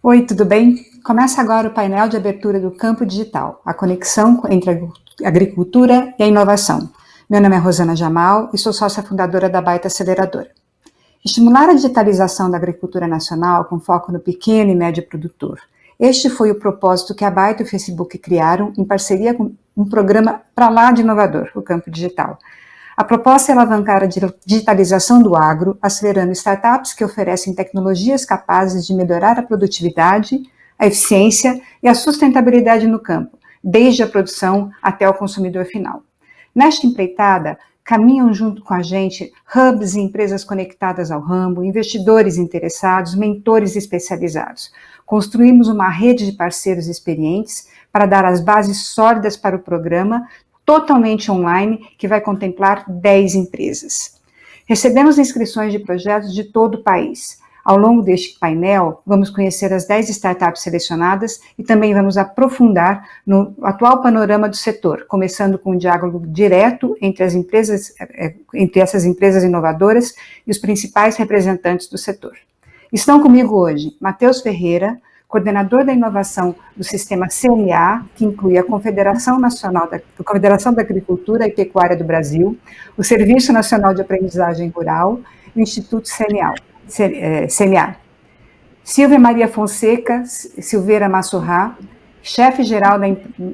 Oi, tudo bem? Começa agora o painel de abertura do Campo Digital, a conexão entre a agricultura e a inovação. Meu nome é Rosana Jamal e sou sócia fundadora da Baita Aceleradora. Estimular a digitalização da agricultura nacional com foco no pequeno e médio produtor. Este foi o propósito que a Baita e o Facebook criaram em parceria com um programa para lá de inovador, o Campo Digital. A proposta é alavancar a digitalização do agro, acelerando startups que oferecem tecnologias capazes de melhorar a produtividade, a eficiência e a sustentabilidade no campo, desde a produção até o consumidor final. Nesta empreitada, caminham junto com a gente hubs e empresas conectadas ao ramo, investidores interessados, mentores especializados. Construímos uma rede de parceiros experientes para dar as bases sólidas para o programa, totalmente online, que vai contemplar 10 empresas. Recebemos inscrições de projetos de todo o país. Ao longo deste painel, vamos conhecer as 10 startups selecionadas e também vamos aprofundar no atual panorama do setor, começando com um diálogo direto entre essas empresas inovadoras e os principais representantes do setor. Estão comigo hoje Matheus Ferreira, coordenador da inovação do sistema CNA, que inclui a Confederação da Agricultura e Pecuária do Brasil, o Serviço Nacional de Aprendizagem Rural e o Instituto CNA. Silvia Maria Fonseca Silveira Massurrá, chefe-geral da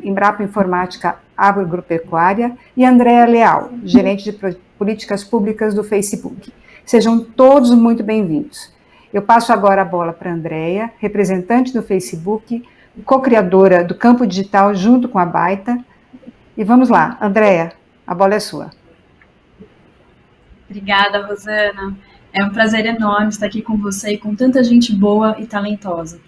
Embrapa Informática Agropecuária, e Andréa Leal, gerente de políticas públicas do Facebook. Sejam todos muito bem-vindos. Eu passo agora a bola para a Andréa, representante do Facebook, co-criadora do Campo Digital junto com a Baita. E vamos lá, Andréa, a bola é sua. Obrigada, Rosana. É um prazer enorme estar aqui com você e com tanta gente boa e talentosa.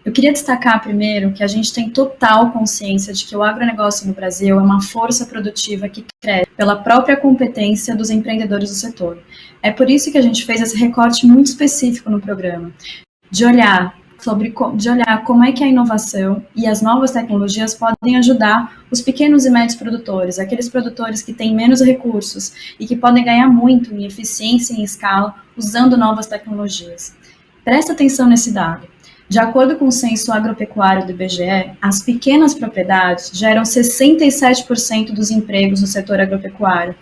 Eu queria destacar primeiro que a gente tem total consciência de que o agronegócio no Brasil é uma força produtiva que cresce pela própria competência dos empreendedores do setor. É por isso que a gente fez esse recorte muito específico no programa, de olhar como é que a inovação e as novas tecnologias podem ajudar os pequenos e médios produtores, aqueles produtores que têm menos recursos e que podem ganhar muito em eficiência e em escala usando novas tecnologias. Presta atenção nesse dado. De acordo com o censo agropecuário do IBGE, as pequenas propriedades geram 67% dos empregos no setor agropecuário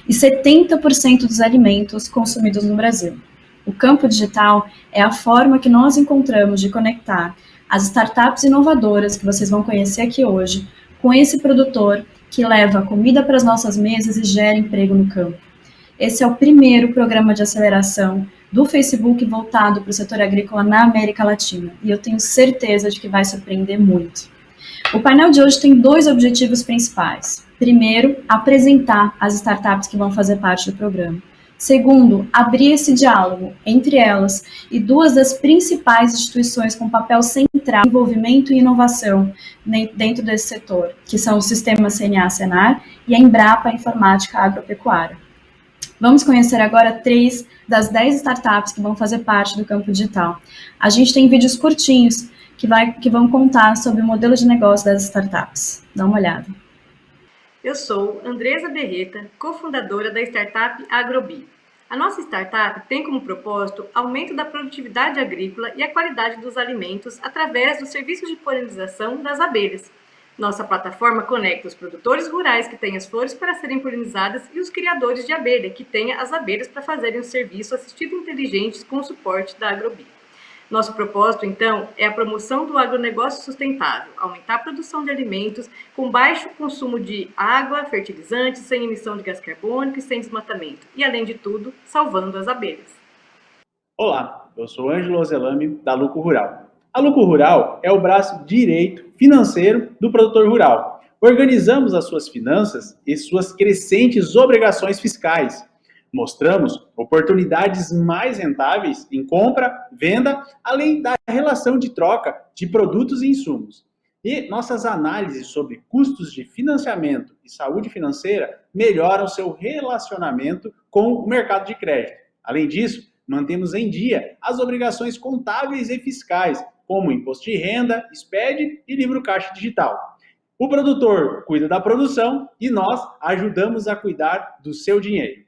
e 70% dos alimentos consumidos no Brasil. O campo digital é a forma que nós encontramos de conectar as startups inovadoras que vocês vão conhecer aqui hoje com esse produtor que leva comida para as nossas mesas e gera emprego no campo. Esse é o primeiro programa de aceleração do Facebook voltado para o setor agrícola na América Latina, e eu tenho certeza de que vai surpreender muito. O painel de hoje tem 2 objetivos principais. Primeiro, apresentar as startups que vão fazer parte do programa. Segundo, abrir esse diálogo entre elas e 2 das principais instituições com papel central em desenvolvimento e inovação dentro desse setor, que são o Sistema CNA-Senar e a Embrapa Informática Agropecuária. Vamos conhecer agora 3 das 10 startups que vão fazer parte do campo digital. A gente tem vídeos curtinhos que vão contar sobre o modelo de negócio das startups. Dá uma olhada. Eu sou Andresa Berreta, cofundadora da startup Agrobi. A nossa startup tem como propósito aumento da produtividade agrícola e a qualidade dos alimentos através do serviço de polinização das abelhas. Nossa plataforma conecta os produtores rurais que têm as flores para serem polinizadas e os criadores de abelha, que têm as abelhas para fazerem o serviço assistido inteligente com o suporte da Agrobi. Nosso propósito, então, é a promoção do agronegócio sustentável, aumentar a produção de alimentos com baixo consumo de água, fertilizantes, sem emissão de gás carbônico e sem desmatamento. E, além de tudo, salvando as abelhas. Olá, eu sou Ângelo Ozelami, da Lucro Rural. A Lucro Rural é o braço direito financeiro do produtor rural. Organizamos as suas finanças e suas crescentes obrigações fiscais. Mostramos oportunidades mais rentáveis em compra, venda, além da relação de troca de produtos e insumos. E nossas análises sobre custos de financiamento e saúde financeira melhoram seu relacionamento com o mercado de crédito. Além disso, mantemos em dia as obrigações contábeis e fiscais, como imposto de renda, SPED e livro caixa digital. O produtor cuida da produção e nós ajudamos a cuidar do seu dinheiro.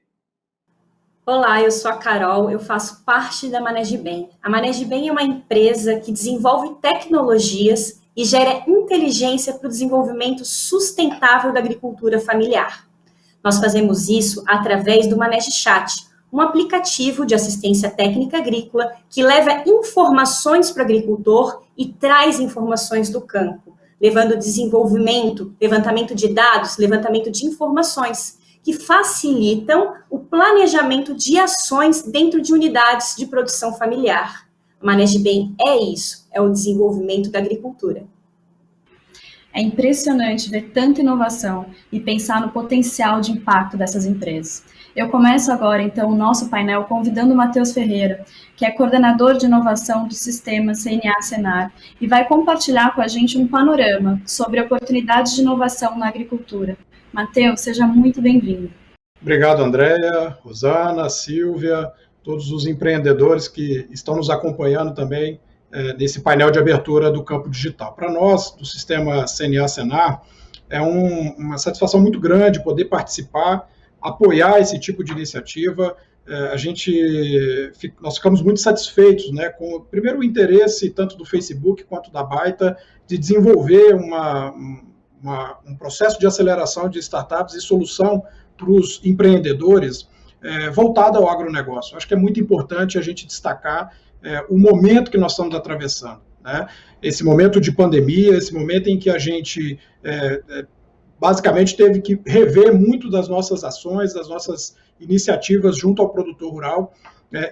Olá, eu sou a Carol, eu faço parte da Manegibem. A Manegibem é uma empresa que desenvolve tecnologias e gera inteligência para o desenvolvimento sustentável da agricultura familiar. Nós fazemos isso através do ManegChat, um aplicativo de assistência técnica agrícola que leva informações para o agricultor e traz informações do campo, levando desenvolvimento, levantamento de dados, levantamento de informações, que facilitam o planejamento de ações dentro de unidades de produção familiar. A Manegibem é isso, é o desenvolvimento da agricultura. É impressionante ver tanta inovação e pensar no potencial de impacto dessas empresas. Eu começo agora, então, o nosso painel convidando o Matheus Ferreira, que é coordenador de inovação do sistema CNA-Senar, e vai compartilhar com a gente um panorama sobre oportunidades de inovação na agricultura. Matheus, seja muito bem-vindo. Obrigado, Andréia, Rosana, Silvia, todos os empreendedores que estão nos acompanhando também nesse painel de abertura do campo digital. Para nós, do sistema CNA-Senar, é uma satisfação muito grande poder participar, apoiar esse tipo de iniciativa. Nós ficamos muito satisfeitos, né, com, primeiro, o interesse tanto do Facebook quanto da Baita de desenvolver um processo de aceleração de startups e solução para os empreendedores voltado ao agronegócio. Acho que é muito importante a gente destacar o momento que nós estamos atravessando, né? Esse momento de pandemia, esse momento em que a gente basicamente teve que rever muito das nossas ações, das nossas iniciativas junto ao produtor rural,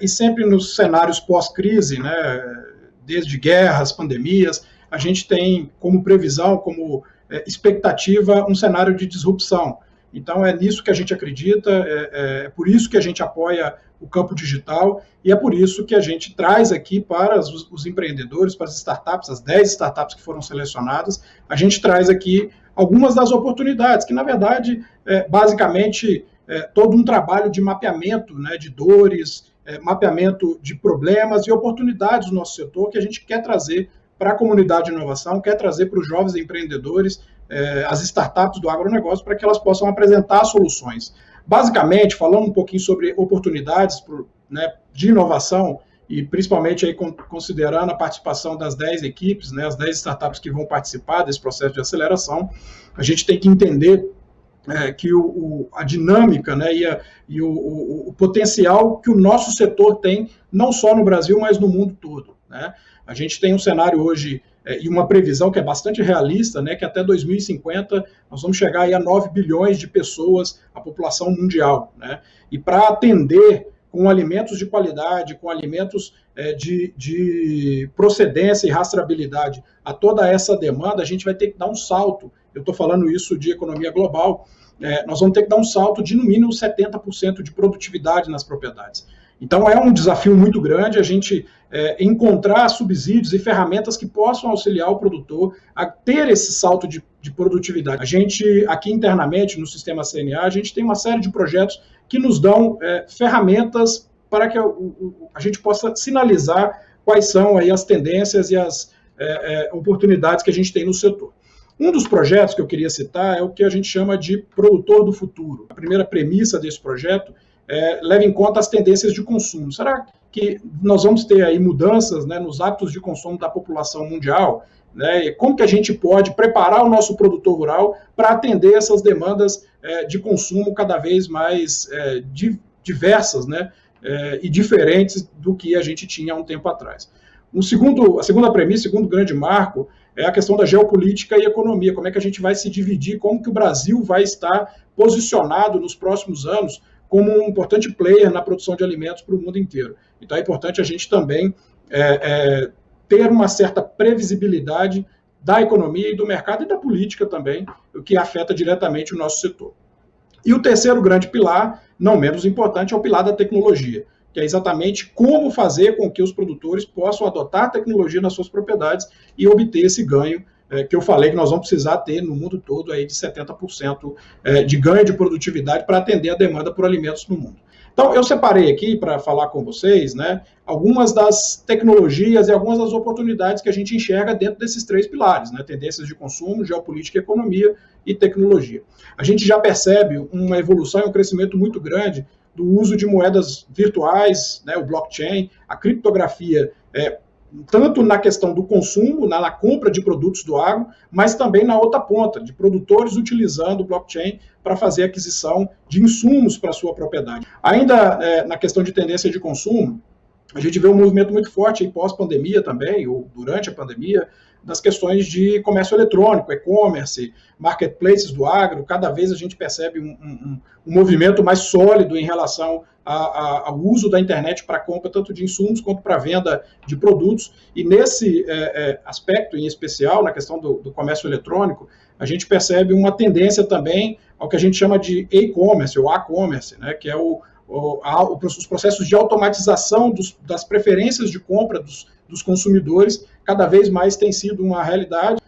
e sempre nos cenários pós-crise, né, desde guerras, pandemias, a gente tem como previsão, como expectativa, um cenário de disrupção. Então, é nisso que a gente acredita, é por isso que a gente apoia o campo digital, e é por isso que a gente traz aqui para os empreendedores, para as startups, as 10 startups que foram selecionadas, a gente traz aqui algumas das oportunidades, que, na verdade, basicamente, todo um trabalho de mapeamento, né, de dores, mapeamento de problemas e oportunidades do nosso setor que a gente quer trazer para a comunidade de inovação, quer trazer para os jovens empreendedores, as startups do agronegócio, para que elas possam apresentar soluções. Basicamente, falando um pouquinho sobre oportunidades né, de inovação, e principalmente aí considerando a participação das 10 equipes, né, as 10 startups que vão participar desse processo de aceleração, a gente tem que entender que a dinâmica, né, e o potencial que o nosso setor tem, não só no Brasil, mas no mundo todo, né? A gente tem um cenário hoje e uma previsão que é bastante realista, né, que até 2050 nós vamos chegar aí a 9 bilhões de pessoas, a população mundial, né? E para atender com alimentos de qualidade, com alimentos de procedência e rastreabilidade a toda essa demanda, a gente vai ter que dar um salto. Eu estou falando isso de economia global. Nós vamos ter que dar um salto de, no mínimo, 70% de produtividade nas propriedades. Então, é um desafio muito grande a gente encontrar subsídios e ferramentas que possam auxiliar o produtor a ter esse salto de produtividade. A gente, aqui internamente, no sistema CNA, a gente tem uma série de projetos que nos dão ferramentas para que a gente possa sinalizar quais são aí as tendências e as oportunidades que a gente tem no setor. Um dos projetos que eu queria citar é o que a gente chama de produtor do futuro. A primeira premissa desse projeto leva em conta as tendências de consumo. Será que nós vamos ter aí mudanças, né, nos hábitos de consumo da população mundial? Né, e como que a gente pode preparar o nosso produtor rural para atender essas demandas de consumo cada vez mais diversas, né, e diferentes do que a gente tinha há um tempo atrás. A segunda premissa, o segundo grande marco, é a questão da geopolítica e economia. Como é que a gente vai se dividir, como que o Brasil vai estar posicionado nos próximos anos como um importante player na produção de alimentos para o mundo inteiro. Então é importante a gente também ter uma certa previsibilidade da economia e do mercado e da política também, o que afeta diretamente o nosso setor. E o terceiro grande pilar, não menos importante, é o pilar da tecnologia, que é exatamente como fazer com que os produtores possam adotar a tecnologia nas suas propriedades e obter esse ganho que eu falei que nós vamos precisar ter no mundo todo aí de 70% de ganho de produtividade para atender a demanda por alimentos no mundo. Então, eu separei aqui para falar com vocês, né, algumas das tecnologias e algumas das oportunidades que a gente enxerga dentro desses três pilares, né, tendências de consumo, geopolítica, economia e tecnologia. A gente já percebe uma evolução e um crescimento muito grande do uso de moedas virtuais, né, o blockchain, a criptografia, tanto na questão do consumo, na compra de produtos do agro, mas também na outra ponta, de produtores utilizando o blockchain para fazer aquisição de insumos para a sua propriedade. Ainda na questão de tendência de consumo, a gente vê um movimento muito forte aí pós-pandemia também, ou durante a pandemia, das questões de comércio eletrônico, e-commerce, marketplaces do agro. Cada vez a gente percebe um movimento mais sólido em relação ao uso da internet para compra tanto de insumos quanto para venda de produtos. E nesse aspecto em especial, na questão do comércio eletrônico, a gente percebe uma tendência também ao que a gente chama de e-commerce ou a-commerce, né, que é os processos de automatização das preferências de compra dos consumidores, cada vez mais tem sido uma realidade.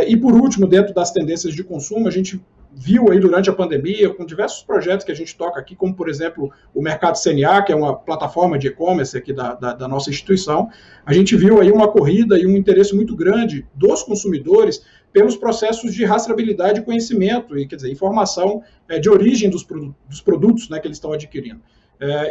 E, por último, dentro das tendências de consumo, a gente viu aí durante a pandemia, com diversos projetos que a gente toca aqui, como, por exemplo, o Mercado CNA, que é uma plataforma de e-commerce aqui da nossa instituição, a gente viu aí uma corrida e um interesse muito grande dos consumidores pelos processos de rastreabilidade e conhecimento, e, quer dizer, informação de origem dos produtos, né, que eles estão adquirindo.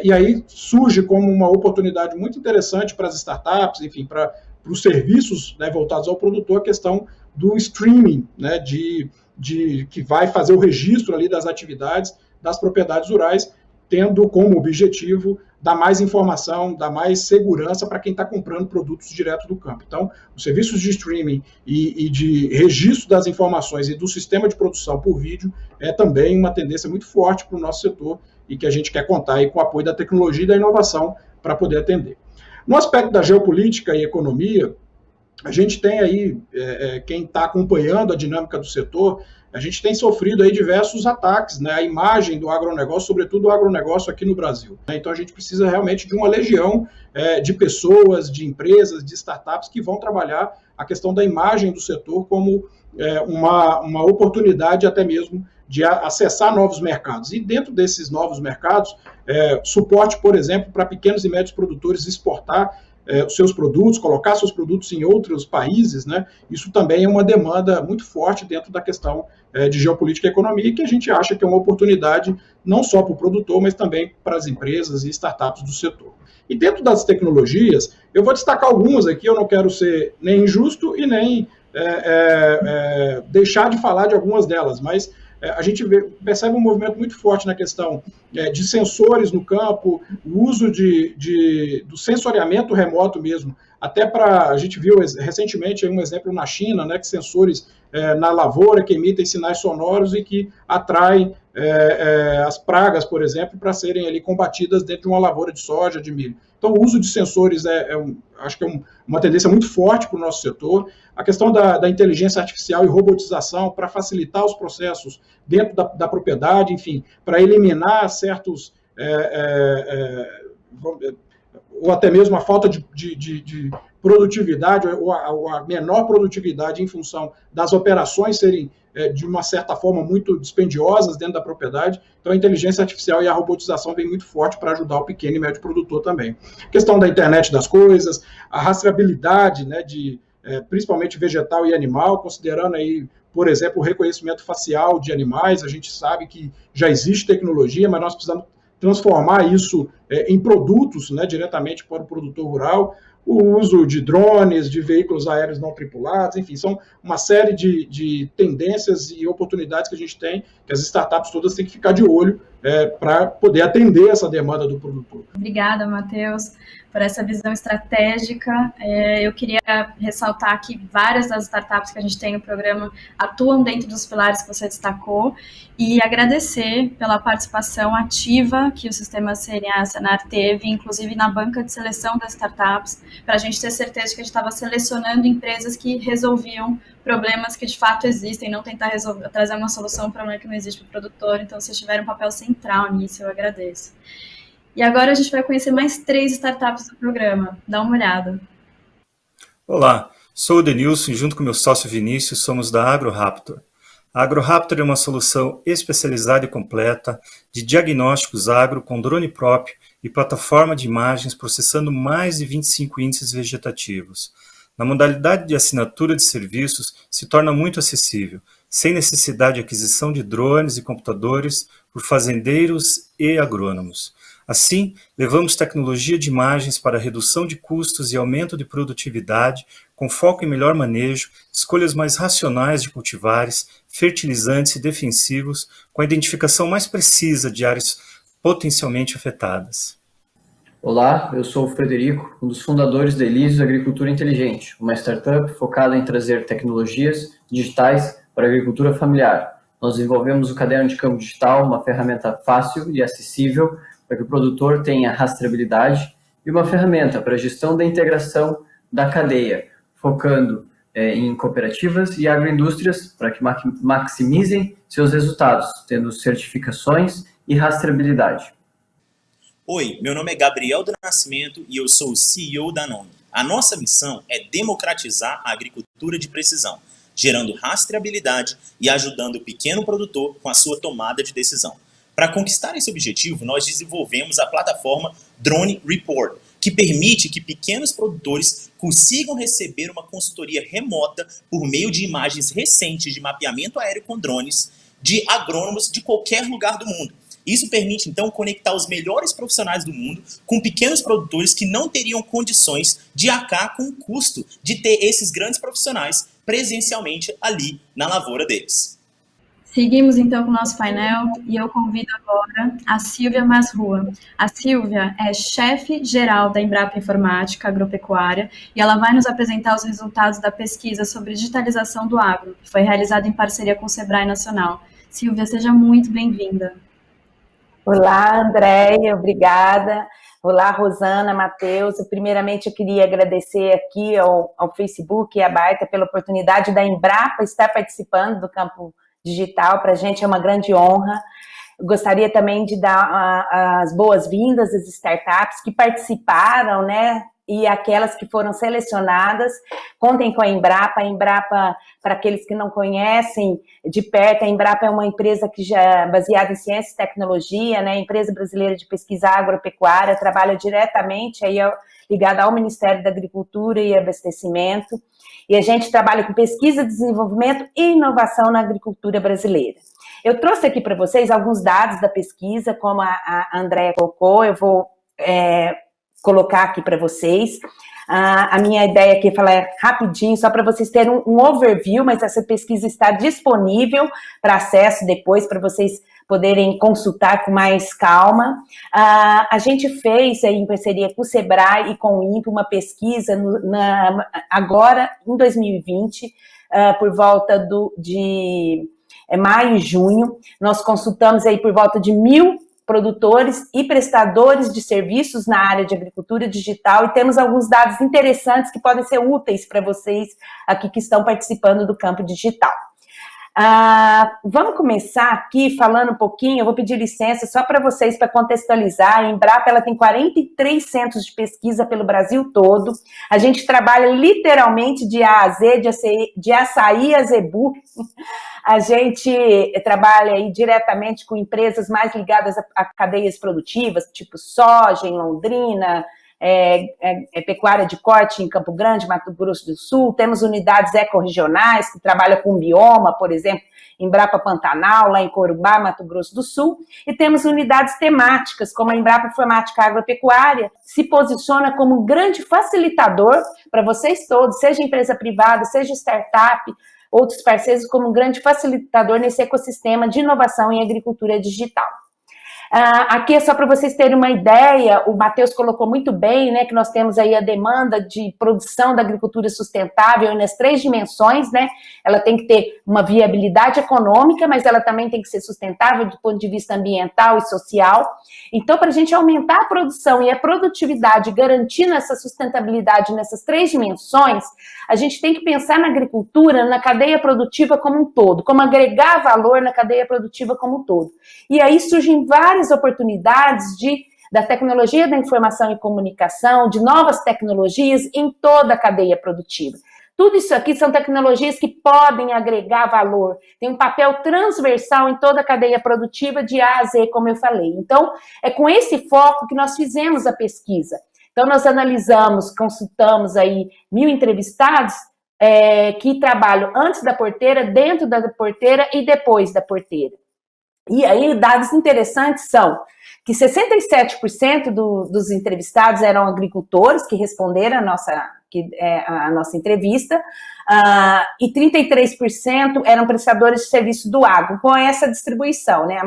E aí surge como uma oportunidade muito interessante para as startups, enfim, para os serviços, né, voltados ao produtor, a questão do streaming, né, que vai fazer o registro ali das atividades das propriedades rurais, tendo como objetivo dar mais informação, dar mais segurança para quem está comprando produtos direto do campo. Então, os serviços de streaming e de registro das informações e do sistema de produção por vídeo é também uma tendência muito forte para o nosso setor e que a gente quer contar aí com o apoio da tecnologia e da inovação para poder atender. No aspecto da geopolítica e economia, a gente tem aí, quem está acompanhando a dinâmica do setor, a gente tem sofrido aí diversos ataques, né, à imagem do agronegócio, sobretudo do agronegócio aqui no Brasil. Então a gente precisa realmente de uma legião de pessoas, de empresas, de startups que vão trabalhar a questão da imagem do setor como uma oportunidade até mesmo de acessar novos mercados. E dentro desses novos mercados, suporte, por exemplo, para pequenos e médios produtores exportar os seus produtos, colocar seus produtos em outros países, né? Isso também é uma demanda muito forte dentro da questão de geopolítica e economia, que a gente acha que é uma oportunidade não só para o produtor, mas também para as empresas e startups do setor. E dentro das tecnologias, eu vou destacar algumas aqui, eu não quero ser nem injusto e nem deixar de falar de algumas delas, mas a gente percebe um movimento muito forte na questão de sensores no campo, o uso do sensoriamento remoto mesmo, até para, a gente viu recentemente um exemplo na China, né, que sensores na lavoura que emitem sinais sonoros e que atraem as pragas, por exemplo, para serem ali combatidas dentro de uma lavoura de soja, de milho. Então, o uso de sensores acho que é uma tendência muito forte para o nosso setor. A questão da inteligência artificial e robotização para facilitar os processos dentro da propriedade, enfim, para eliminar certos, ou até mesmo a falta de produtividade, ou a menor produtividade em função das operações serem, de uma certa forma, muito dispendiosas dentro da propriedade. Então, a inteligência artificial e a robotização vem muito forte para ajudar o pequeno e médio produtor também. A questão da internet das coisas, a rastreabilidade, né, principalmente vegetal e animal, considerando aí, por exemplo, o reconhecimento facial de animais. A gente sabe que já existe tecnologia, mas nós precisamos transformar isso em produtos, né, diretamente para o produtor rural. O uso de drones, de veículos aéreos não tripulados, enfim, são uma série de tendências e oportunidades que a gente tem, que as startups todas têm que ficar de olho para poder atender essa demanda do produtor. Obrigada, Matheus, por essa visão estratégica. Eu queria ressaltar que várias das startups que a gente tem no programa atuam dentro dos pilares que você destacou e agradecer pela participação ativa que o Sistema CNA Senar teve, inclusive na banca de seleção das startups, para a gente ter certeza de que a gente estava selecionando empresas que resolviam problemas que de fato existem, não tentar trazer uma solução para um problema que não existe para o produtor. Então, vocês tiveram um papel central nisso, eu agradeço. E agora a gente vai conhecer mais 3 startups do programa. Dá uma olhada. Olá, sou o Denilson e junto com meu sócio Vinícius somos da AgroRaptor. A AgroRaptor é uma solução especializada e completa de diagnósticos agro com drone próprio e plataforma de imagens processando mais de 25 índices vegetativos. Na modalidade de assinatura de serviços, se torna muito acessível, sem necessidade de aquisição de drones e computadores por fazendeiros e agrônomos. Assim, levamos tecnologia de imagens para redução de custos e aumento de produtividade, com foco em melhor manejo, escolhas mais racionais de cultivares, fertilizantes e defensivos, com a identificação mais precisa de áreas potencialmente afetadas. Olá, eu sou o Frederico, um dos fundadores da Elísios Agricultura Inteligente, uma startup focada em trazer tecnologias digitais para a agricultura familiar. Nós desenvolvemos o Caderno de Campo Digital, uma ferramenta fácil e acessível para que o produtor tenha rastreabilidade e uma ferramenta para a gestão da integração da cadeia, focando em cooperativas e agroindústrias para que maximizem seus resultados, tendo certificações e rastreabilidade. Oi, meu nome é Gabriel do Nascimento e eu sou o CEO da Noni. A nossa missão é democratizar a agricultura de precisão, gerando rastreabilidade e ajudando o pequeno produtor com a sua tomada de decisão. Para conquistar esse objetivo, nós desenvolvemos a plataforma Drone Report, que permite que pequenos produtores consigam receber uma consultoria remota por meio de imagens recentes de mapeamento aéreo com drones de agrônomos de qualquer lugar do mundo. Isso permite, então, conectar os melhores profissionais do mundo com pequenos produtores que não teriam condições de arcar com o custo de ter esses grandes profissionais presencialmente ali na lavoura deles. Seguimos então com o nosso painel e eu convido agora a Silvia Masrua. A Silvia é chefe geral da Embrapa Informática Agropecuária e ela vai nos apresentar os resultados da pesquisa sobre digitalização do agro, que foi realizada em parceria com o Sebrae Nacional. Silvia, seja muito bem-vinda. Olá, Andréia, obrigada. Olá, Rosana, Matheus. Primeiramente, eu queria agradecer aqui ao Facebook e à Baita pela oportunidade da Embrapa estar participando do Campo Digital. Para a gente é uma grande honra. Gostaria também de dar as boas-vindas às startups que participaram, né? E aquelas que foram selecionadas, contem com a Embrapa. A Embrapa, para aqueles que não conhecem de perto, a Embrapa é uma empresa que já é baseada em ciência e tecnologia, né? Empresa brasileira de pesquisa agropecuária, trabalha diretamente aí ligada ao Ministério da Agricultura e Abastecimento, e a gente trabalha com pesquisa, desenvolvimento e inovação na agricultura brasileira. Eu trouxe aqui para vocês alguns dados da pesquisa, como a Andréia colocou, eu vou colocar aqui para vocês. A minha ideia aqui é falar rapidinho, só para vocês terem um overview, mas essa pesquisa está disponível para acesso depois, para vocês poderem consultar com mais calma. A gente fez aí, em parceria com o Sebrae e com o INPE uma pesquisa agora, em 2020, por volta de maio e junho. Nós consultamos aí por volta de 1.000 produtores e prestadores de serviços na área de agricultura digital e temos alguns dados interessantes que podem ser úteis para vocês aqui que estão participando do Campo Digital. Vamos começar aqui falando um pouquinho, eu vou pedir licença só para vocês, para contextualizar. A Embrapa ela tem 43 centros de pesquisa pelo Brasil todo, a gente trabalha literalmente de A a Z, de açaí a zebu. A gente trabalha aí diretamente com empresas mais ligadas a cadeias produtivas, tipo soja em Londrina, pecuária de corte em Campo Grande, Mato Grosso do Sul. Temos unidades ecorregionais que trabalham com bioma, por exemplo, Embrapa Pantanal, lá em Corumbá, Mato Grosso do Sul. E temos unidades temáticas, como a Embrapa Informática Agropecuária, se posiciona como um grande facilitador para vocês todos, seja empresa privada, seja startup, outros parceiros, como um grande facilitador nesse ecossistema de inovação em agricultura digital. Aqui é só para vocês terem uma ideia, o Matheus colocou muito bem, né, que nós temos aí a demanda de produção da agricultura sustentável nas 3 dimensões, né, ela tem que ter uma viabilidade econômica, mas ela também tem que ser sustentável do ponto de vista ambiental e social. Então, para a gente aumentar a produção e a produtividade, garantindo essa sustentabilidade nessas 3 dimensões, a gente tem que pensar na agricultura, na cadeia produtiva como um todo, como agregar valor na cadeia produtiva como um todo. E aí surgem várias oportunidades da tecnologia da informação e comunicação, de novas tecnologias em toda a cadeia produtiva. Tudo isso aqui são tecnologias que podem agregar valor, tem um papel transversal em toda a cadeia produtiva de A a Z, como eu falei. Então, é com esse foco que nós fizemos a pesquisa. Então, nós analisamos, consultamos aí 1.000 entrevistados que trabalham antes da porteira, dentro da porteira e depois da porteira. E aí, dados interessantes são que 67% dos entrevistados eram agricultores que responderam a nossa entrevista, e 33% eram prestadores de serviço do agro, com essa distribuição, né? A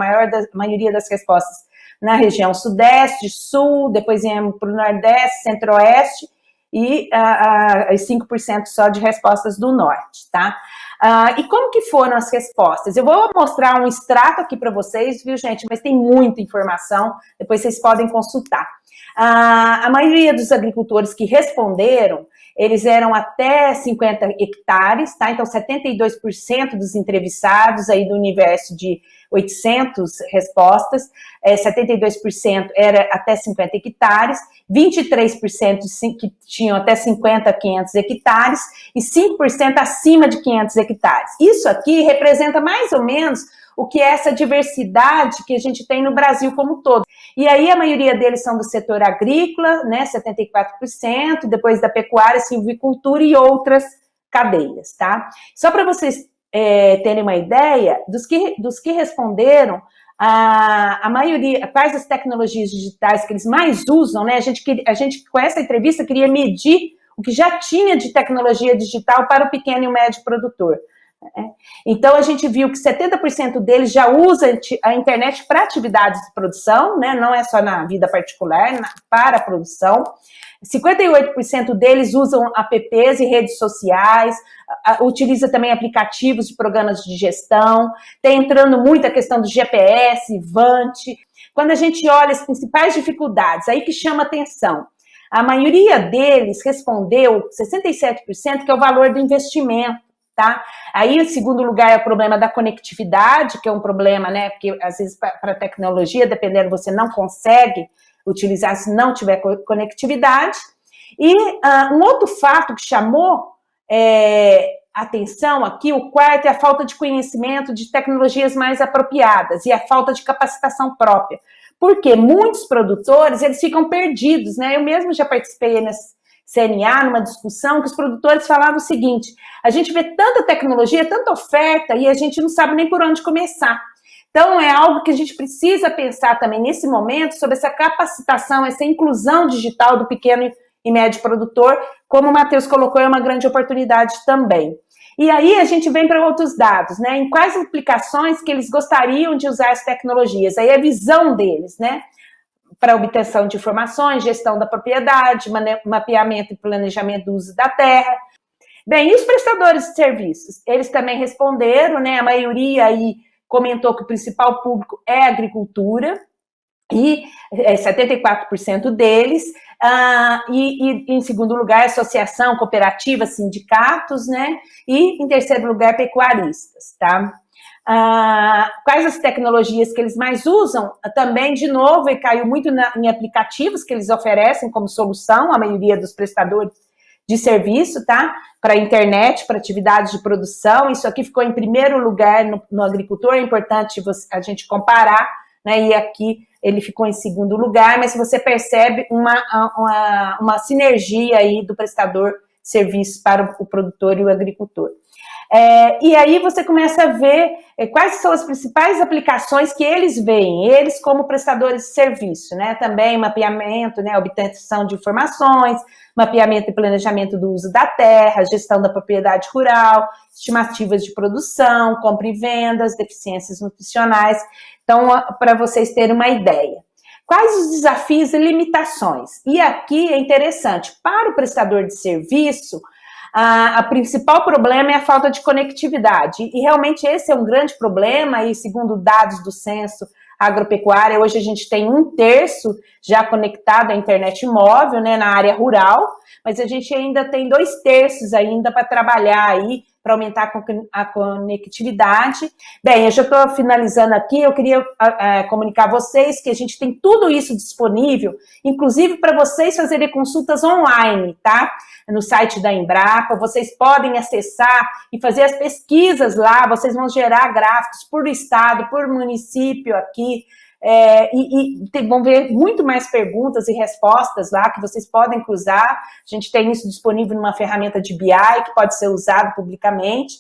maioria das respostas na região sudeste, sul, depois íamos para o nordeste, centro-oeste, e 5% só de respostas do norte, tá? E como que foram as respostas? Eu vou mostrar um extrato aqui para vocês, viu, gente? Mas tem muita informação, depois vocês podem consultar. A maioria dos agricultores que responderam, eles eram até 50 hectares, tá? Então, 72% dos entrevistados aí do universo de 800 respostas, 72% era até 50 hectares, 23% que tinham até 50 a 500 hectares e 5% acima de 500 hectares. Isso aqui representa mais ou menos o que é essa diversidade que a gente tem no Brasil como um todo. E aí a maioria deles são do setor agrícola, né, 74%, depois da pecuária, silvicultura e outras cadeias, tá? Só para vocês terem uma ideia, dos que responderam, a maioria, quais as tecnologias digitais que eles mais usam, né? A gente, com essa entrevista, queria medir o que já tinha de tecnologia digital para o pequeno e o médio produtor. Então, a gente viu que 70% deles já usa a internet para atividades de produção, né? Não é só na vida particular, para a produção. 58% deles usam apps e redes sociais, utiliza também aplicativos de programas de gestão, está entrando muito a questão do GPS, Vant. Quando a gente olha as principais dificuldades, aí que chama atenção, a maioria deles respondeu, 67%, que é o valor do investimento, tá? Aí, em segundo lugar, é o problema da conectividade, que é um problema, né, porque às vezes para a tecnologia, dependendo, você não consegue utilizar se não tiver conectividade. E um outro fato que chamou atenção aqui, o quarto, é a falta de conhecimento de tecnologias mais apropriadas e a falta de capacitação própria. Porque muitos produtores, eles ficam perdidos, né? Eu mesmo já participei nesse CNA, numa discussão, que os produtores falavam o seguinte: a gente vê tanta tecnologia, tanta oferta, e a gente não sabe nem por onde começar. Então, é algo que a gente precisa pensar também nesse momento sobre essa capacitação, essa inclusão digital do pequeno e médio produtor, como o Matheus colocou, é uma grande oportunidade também. E aí a gente vem para outros dados, né? Em quais aplicações que eles gostariam de usar as tecnologias? Aí a visão deles, né? Para obtenção de informações, gestão da propriedade, mapeamento e planejamento do uso da terra. Bem, e os prestadores de serviços? Eles também responderam, né? A maioria aí comentou que o principal público é a agricultura, e 74% deles, e em segundo lugar, associação, cooperativa, sindicatos, né? E em terceiro lugar, pecuaristas, tá? Quais as tecnologias que eles mais usam? Também, de novo, e caiu muito em aplicativos que eles oferecem como solução, a maioria dos prestadores de serviço, tá? Para a internet, para atividades de produção. Isso aqui ficou em primeiro lugar no agricultor, é importante a gente comparar, né? E aqui ele ficou em segundo lugar, mas você percebe uma sinergia aí do prestador de serviço para o produtor e o agricultor. E aí você começa a ver quais são as principais aplicações que eles veem, eles como prestadores de serviço, né? Também mapeamento, né? Obtenção de informações, mapeamento e planejamento do uso da terra, gestão da propriedade rural, estimativas de produção, compra e vendas, deficiências nutricionais. Então, para vocês terem uma ideia. Quais os desafios e limitações? E aqui é interessante, para o prestador de serviço, a principal problema é a falta de conectividade, e realmente esse é um grande problema, e segundo dados do Censo Agropecuária, hoje a gente tem 1/3 já conectado à internet móvel, né, na área rural, mas a gente ainda tem 2/3 ainda para trabalhar aí, para aumentar a conectividade. Bem, eu já estou finalizando aqui, eu queria comunicar a vocês que a gente tem tudo isso disponível, inclusive para vocês fazerem consultas online, tá? No site da Embrapa, vocês podem acessar e fazer as pesquisas lá, vocês vão gerar gráficos por estado, por município aqui, vão ver muito mais perguntas e respostas lá que vocês podem cruzar. A gente tem isso disponível numa ferramenta de BI que pode ser usado publicamente.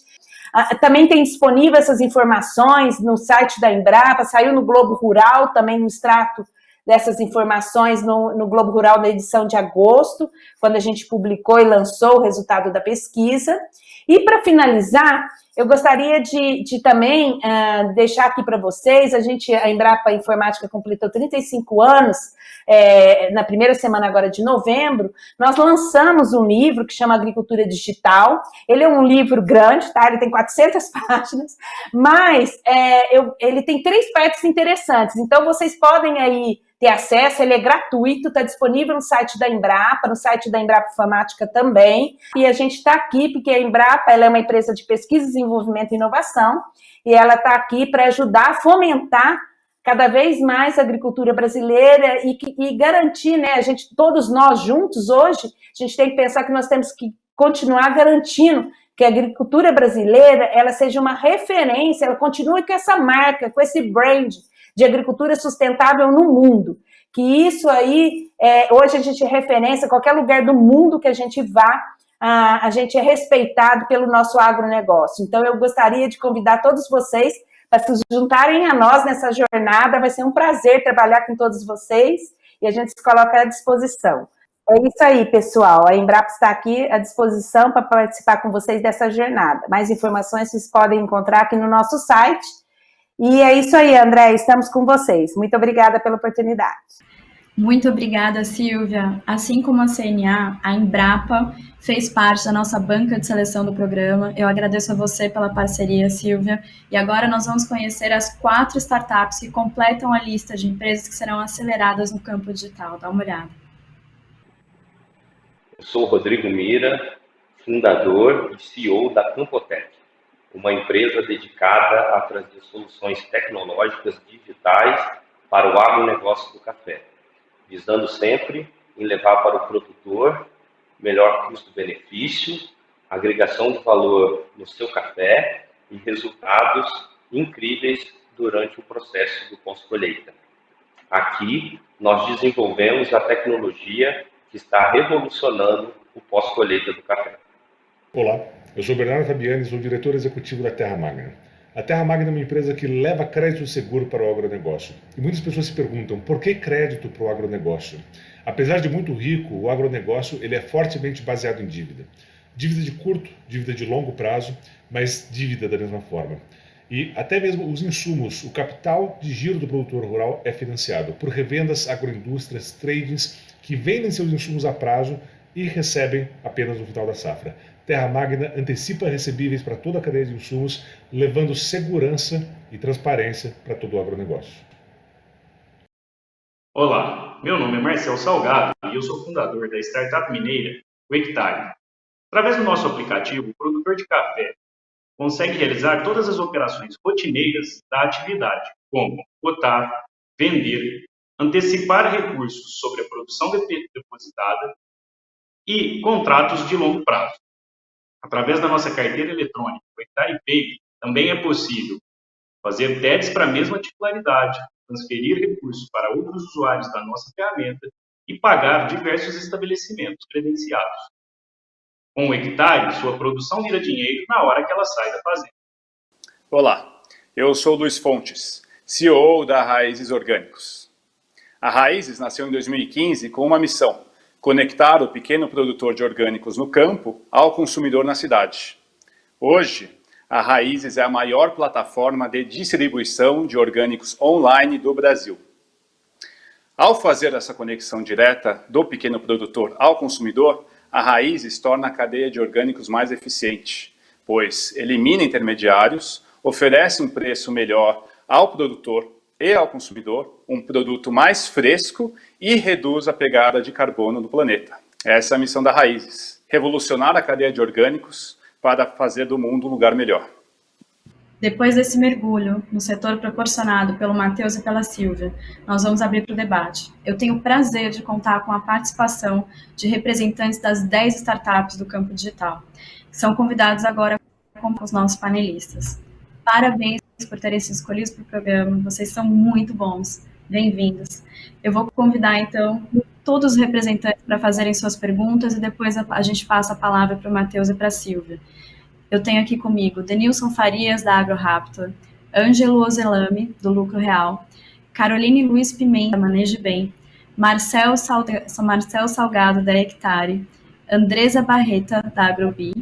Também tem disponível essas informações no site da Embrapa, saiu no Globo Rural, também no extrato dessas informações no Globo Rural na edição de agosto, quando a gente publicou e lançou o resultado da pesquisa. E para finalizar, eu gostaria de também deixar aqui para vocês, a Embrapa Informática completou 35 anos, na primeira semana agora de novembro, nós lançamos um livro que chama Agricultura Digital. Ele é um livro grande, tá? Ele tem 400 páginas, mas ele tem 3 partes interessantes, então vocês podem aí ter acesso, ele é gratuito, está disponível no site da Embrapa, no site da Embrapa Informática também, e a gente está aqui porque a Embrapa ela é uma empresa de pesquisa, desenvolvimento e inovação, e ela está aqui para ajudar a fomentar cada vez mais a agricultura brasileira e garantir, né, todos nós juntos hoje, a gente tem que pensar que nós temos que continuar garantindo que a agricultura brasileira ela seja uma referência, ela continue com essa marca, com esse brand de agricultura sustentável no mundo, que isso aí, hoje a gente referência, qualquer lugar do mundo que a gente vá, a gente é respeitado pelo nosso agronegócio. Então, eu gostaria de convidar todos vocês para se juntarem a nós nessa jornada, vai ser um prazer trabalhar com todos vocês, e a gente se coloca à disposição. É isso aí, pessoal, a Embrapa está aqui à disposição para participar com vocês dessa jornada. Mais informações vocês podem encontrar aqui no nosso site. E é isso aí, André, estamos com vocês. Muito obrigada pela oportunidade. Muito obrigada, Silvia. Assim como a CNA, a Embrapa fez parte da nossa banca de seleção do programa. Eu agradeço a você pela parceria, Silvia. E agora nós vamos conhecer as 4 startups que completam a lista de empresas que serão aceleradas no campo digital. Dá uma olhada. Eu sou o Rodrigo Mira, fundador e CEO da Campotec, uma empresa dedicada a trazer soluções tecnológicas digitais para o agronegócio do café, visando sempre em levar para o produtor melhor custo-benefício, agregação de valor no seu café e resultados incríveis durante o processo do pós-colheita. Aqui, nós desenvolvemos a tecnologia que está revolucionando o pós-colheita do café. Olá, eu sou Bernardo Fabiani, sou diretor executivo da Terra Magna. A Terra Magna é uma empresa que leva crédito seguro para o agronegócio. E muitas pessoas se perguntam, por que crédito para o agronegócio? Apesar de muito rico, o agronegócio ele é fortemente baseado em dívida. Dívida de curto, dívida de longo prazo, mas dívida da mesma forma. E até mesmo os insumos, o capital de giro do produtor rural é financiado por revendas, agroindústrias, tradings que vendem seus insumos a prazo e recebem apenas no final da safra. Terra Magna antecipa recebíveis para toda a cadeia de insumos, levando segurança e transparência para todo o agronegócio. Olá, meu nome é Marcel Salgado e eu sou fundador da startup mineira o Hectare. Através do nosso aplicativo, o produtor de café consegue realizar todas as operações rotineiras da atividade, como cotar, vender, antecipar recursos sobre a produção depositada e contratos de longo prazo. Através da nossa carteira eletrônica, o Hectare Pay, também é possível fazer TEDs para a mesma titularidade, transferir recursos para outros usuários da nossa ferramenta e pagar diversos estabelecimentos credenciados. Com o Hectare, sua produção vira dinheiro na hora que ela sai da fazenda. Olá, eu sou Luiz Fontes, CEO da Raízes Orgânicos. A Raízes nasceu em 2015 com uma missão: conectar o pequeno produtor de orgânicos no campo ao consumidor na cidade. Hoje, a Raízes é a maior plataforma de distribuição de orgânicos online do Brasil. Ao fazer essa conexão direta do pequeno produtor ao consumidor, a Raízes torna a cadeia de orgânicos mais eficiente, pois elimina intermediários, oferece um preço melhor ao produtor e ao consumidor, um produto mais fresco e reduz a pegada de carbono no planeta. Essa é a missão da Raízes: revolucionar a cadeia de orgânicos para fazer do mundo um lugar melhor. Depois desse mergulho no setor proporcionado pelo Matheus e pela Silvia, nós vamos abrir para o debate. Eu tenho o prazer de contar com a participação de representantes das 10 startups do campo digital, que são convidados agora com os nossos panelistas. Parabéns por terem sido escolhidos para o programa, vocês são muito bons, bem-vindos. Eu vou convidar, então, todos os representantes para fazerem suas perguntas e depois a gente passa a palavra para o Matheus e para a Silvia. eu tenho aqui comigo Denilson Farias, da AgroRaptor, Ângelo Ozelami, do Lucro Real, Caroline Luiz Pimenta, da Maneje Bem, Marcel Salgado, da Hectare, Andresa Barreta, da Agrobi,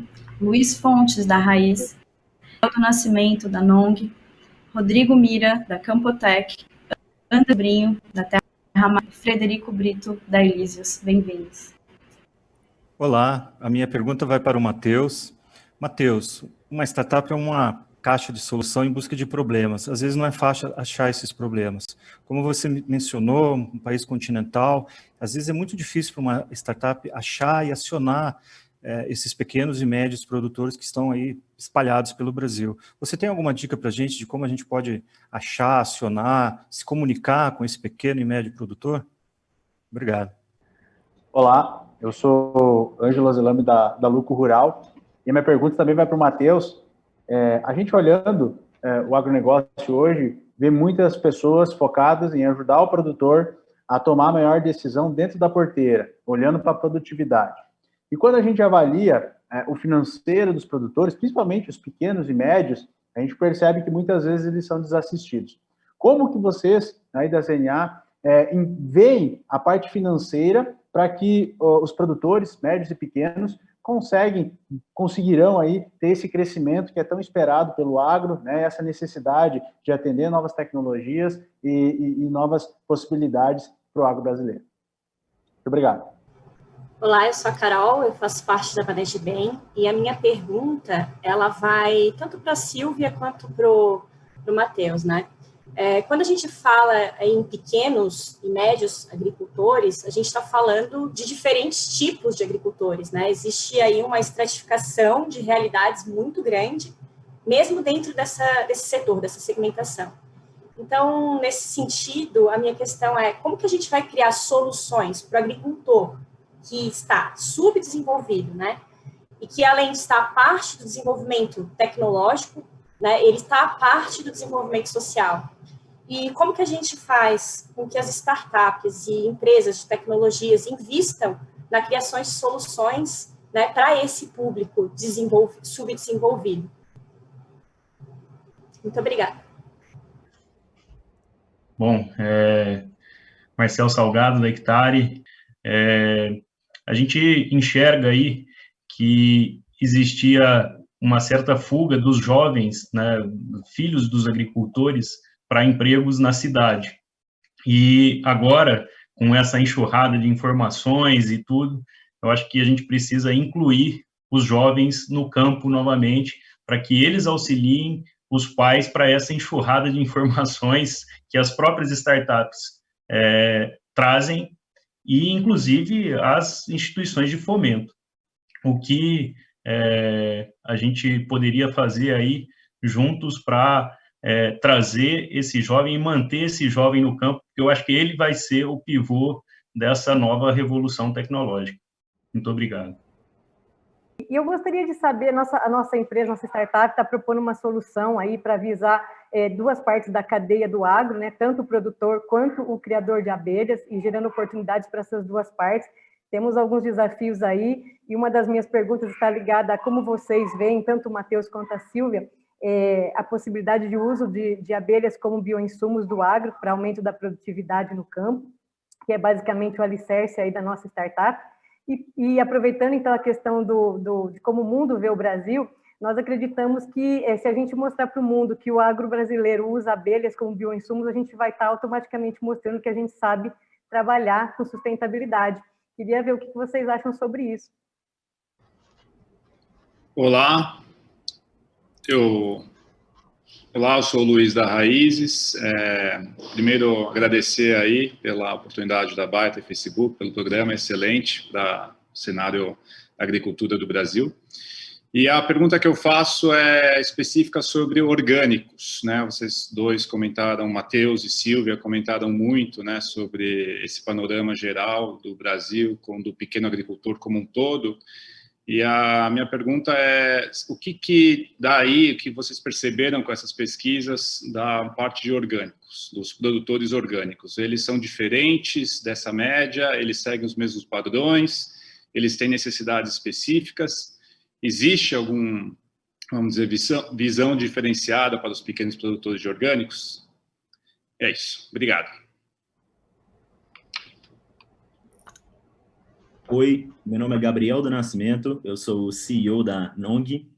Luiz Fontes, da Raiz, do Nascimento, da Nong, Rodrigo Mira, da Campotec, André Brinho, da Terra Magna, Frederico Brito, da Elísios. Bem-vindos. Olá, a minha pergunta vai para o Matheus. Matheus, uma startup é uma caixa de solução em busca de problemas. Às vezes não é fácil achar esses problemas. Como você mencionou, um país continental, às vezes é muito difícil para uma startup achar e acionar esses pequenos e médios produtores que estão aí espalhados pelo Brasil. Você tem alguma dica para a gente de como a gente pode achar, acionar, se comunicar com esse pequeno e médio produtor? Obrigado. Olá, eu sou Ângelo Zelame da Lucro Rural, e a minha pergunta também vai para o Matheus. A gente olhando o agronegócio hoje, vê muitas pessoas focadas em ajudar o produtor a tomar a melhor decisão dentro da porteira, olhando para a produtividade. E quando a gente avalia o financeiro dos produtores, principalmente os pequenos e médios, a gente percebe que muitas vezes eles são desassistidos. Como que vocês, aí da CNA, veem a parte financeira para que os produtores médios e pequenos conseguirão aí ter esse crescimento que é tão esperado pelo agro, né, essa necessidade de atender novas tecnologias e novas possibilidades para o agro brasileiro? Muito obrigado. Olá, eu sou a Carol, eu faço parte da Maneje Bem, e a minha pergunta, ela vai tanto para a Silvia quanto para o Matheus, né? Quando a gente fala em pequenos e médios agricultores, a gente está falando de diferentes tipos de agricultores, né? Existe aí uma estratificação de realidades muito grande, mesmo dentro desse setor, dessa segmentação. Então, nesse sentido, a minha questão é como que a gente vai criar soluções para o agricultor que está subdesenvolvido, né? E que, além de estar a parte do desenvolvimento tecnológico, né, ele está a parte do desenvolvimento social. E como que a gente faz com que as startups e empresas de tecnologias invistam na criação de soluções, né, para esse público subdesenvolvido? Muito obrigada. Bom, Marcel Salgado, da Hectare. A gente enxerga aí que existia uma certa fuga dos jovens, né, filhos dos agricultores, para empregos na cidade. E agora, com essa enxurrada de informações e tudo, eu acho que a gente precisa incluir os jovens no campo novamente, para que eles auxiliem os pais para essa enxurrada de informações que as próprias startups trazem, e, inclusive, as instituições de fomento. O que a gente poderia fazer aí juntos para trazer esse jovem e manter esse jovem no campo, porque eu acho que ele vai ser o pivô dessa nova revolução tecnológica. Muito obrigado. E eu gostaria de saber, a nossa empresa, nossa startup, está propondo uma solução aí para visar duas partes da cadeia do agro, né? Tanto o produtor quanto o criador de abelhas, e gerando oportunidades para essas duas partes. Temos alguns desafios aí, e uma das minhas perguntas está ligada a como vocês veem, tanto o Matheus quanto a Silvia, a possibilidade de uso de abelhas como bioinsumos do agro para aumento da produtividade no campo, que é basicamente o alicerce aí da nossa startup. E aproveitando, então, a questão de como o mundo vê o Brasil, nós acreditamos que se a gente mostrar para o mundo que o agro brasileiro usa abelhas como bioinsumos, a gente vai estar automaticamente mostrando que a gente sabe trabalhar com sustentabilidade. Queria ver o que vocês acham sobre isso. Olá, eu sou o Luiz da Raízes. Primeiro, agradecer aí pela oportunidade da Baita e Facebook, pelo programa excelente para o cenário da agricultura do Brasil. E a pergunta que eu faço é específica sobre orgânicos, né? Vocês dois comentaram, Matheus e Silvia comentaram muito, né, sobre esse panorama geral do Brasil, do pequeno agricultor como um todo. E a minha pergunta é, o que daí, o que vocês perceberam com essas pesquisas da parte de orgânicos, dos produtores orgânicos? Eles são diferentes dessa média? Eles seguem os mesmos padrões? Eles têm necessidades específicas? Existe algum vamos dizer, visão diferenciada para os pequenos produtores de orgânicos. É isso. Obrigado. Oi, meu nome é Gabriel do Nascimento, eu sou o CEO da Nong.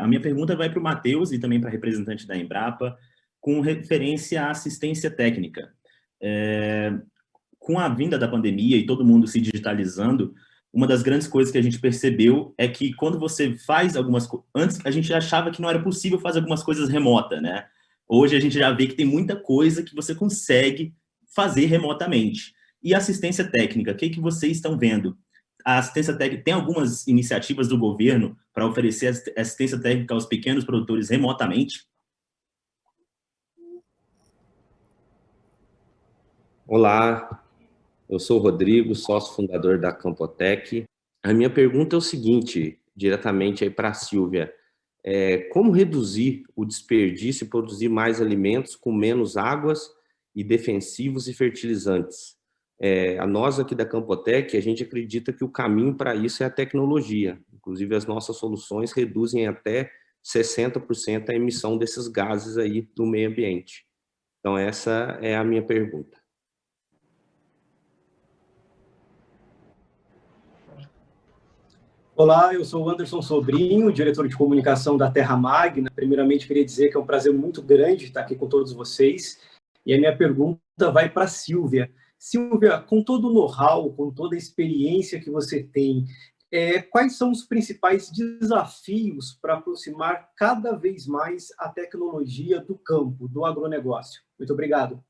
A minha pergunta vai para o Matheus e também para a representante da Embrapa, com referência à assistência técnica. Com a vinda da pandemia e todo mundo se digitalizando, uma das grandes coisas que a gente percebeu é que quando você faz algumas coisas... Antes a gente achava que não era possível fazer algumas coisas remota, né? Hoje a gente já vê que tem muita coisa que você consegue fazer remotamente. E assistência técnica, o que vocês estão vendo? A assistência técnica, tem algumas iniciativas do governo para oferecer assistência técnica aos pequenos produtores remotamente? Olá, eu sou o Rodrigo, sócio fundador da Campotec. A minha pergunta é o seguinte, diretamente aí para a Silvia. Como reduzir o desperdício e produzir mais alimentos com menos águas e defensivos e fertilizantes? A nós aqui da Campotec, a gente acredita que o caminho para isso é a tecnologia. Inclusive, as nossas soluções reduzem até 60% a emissão desses gases aí do meio ambiente. Então, essa é a minha pergunta. Olá, eu sou o Anderson Sobrinho, diretor de comunicação da Terra Magna. Primeiramente, queria dizer que é um prazer muito grande estar aqui com todos vocês. E a minha pergunta vai para a Silvia. Silvia, com todo o know-how, com toda a experiência que você tem, quais são os principais desafios para aproximar cada vez mais a tecnologia do campo, do agronegócio? Muito obrigado.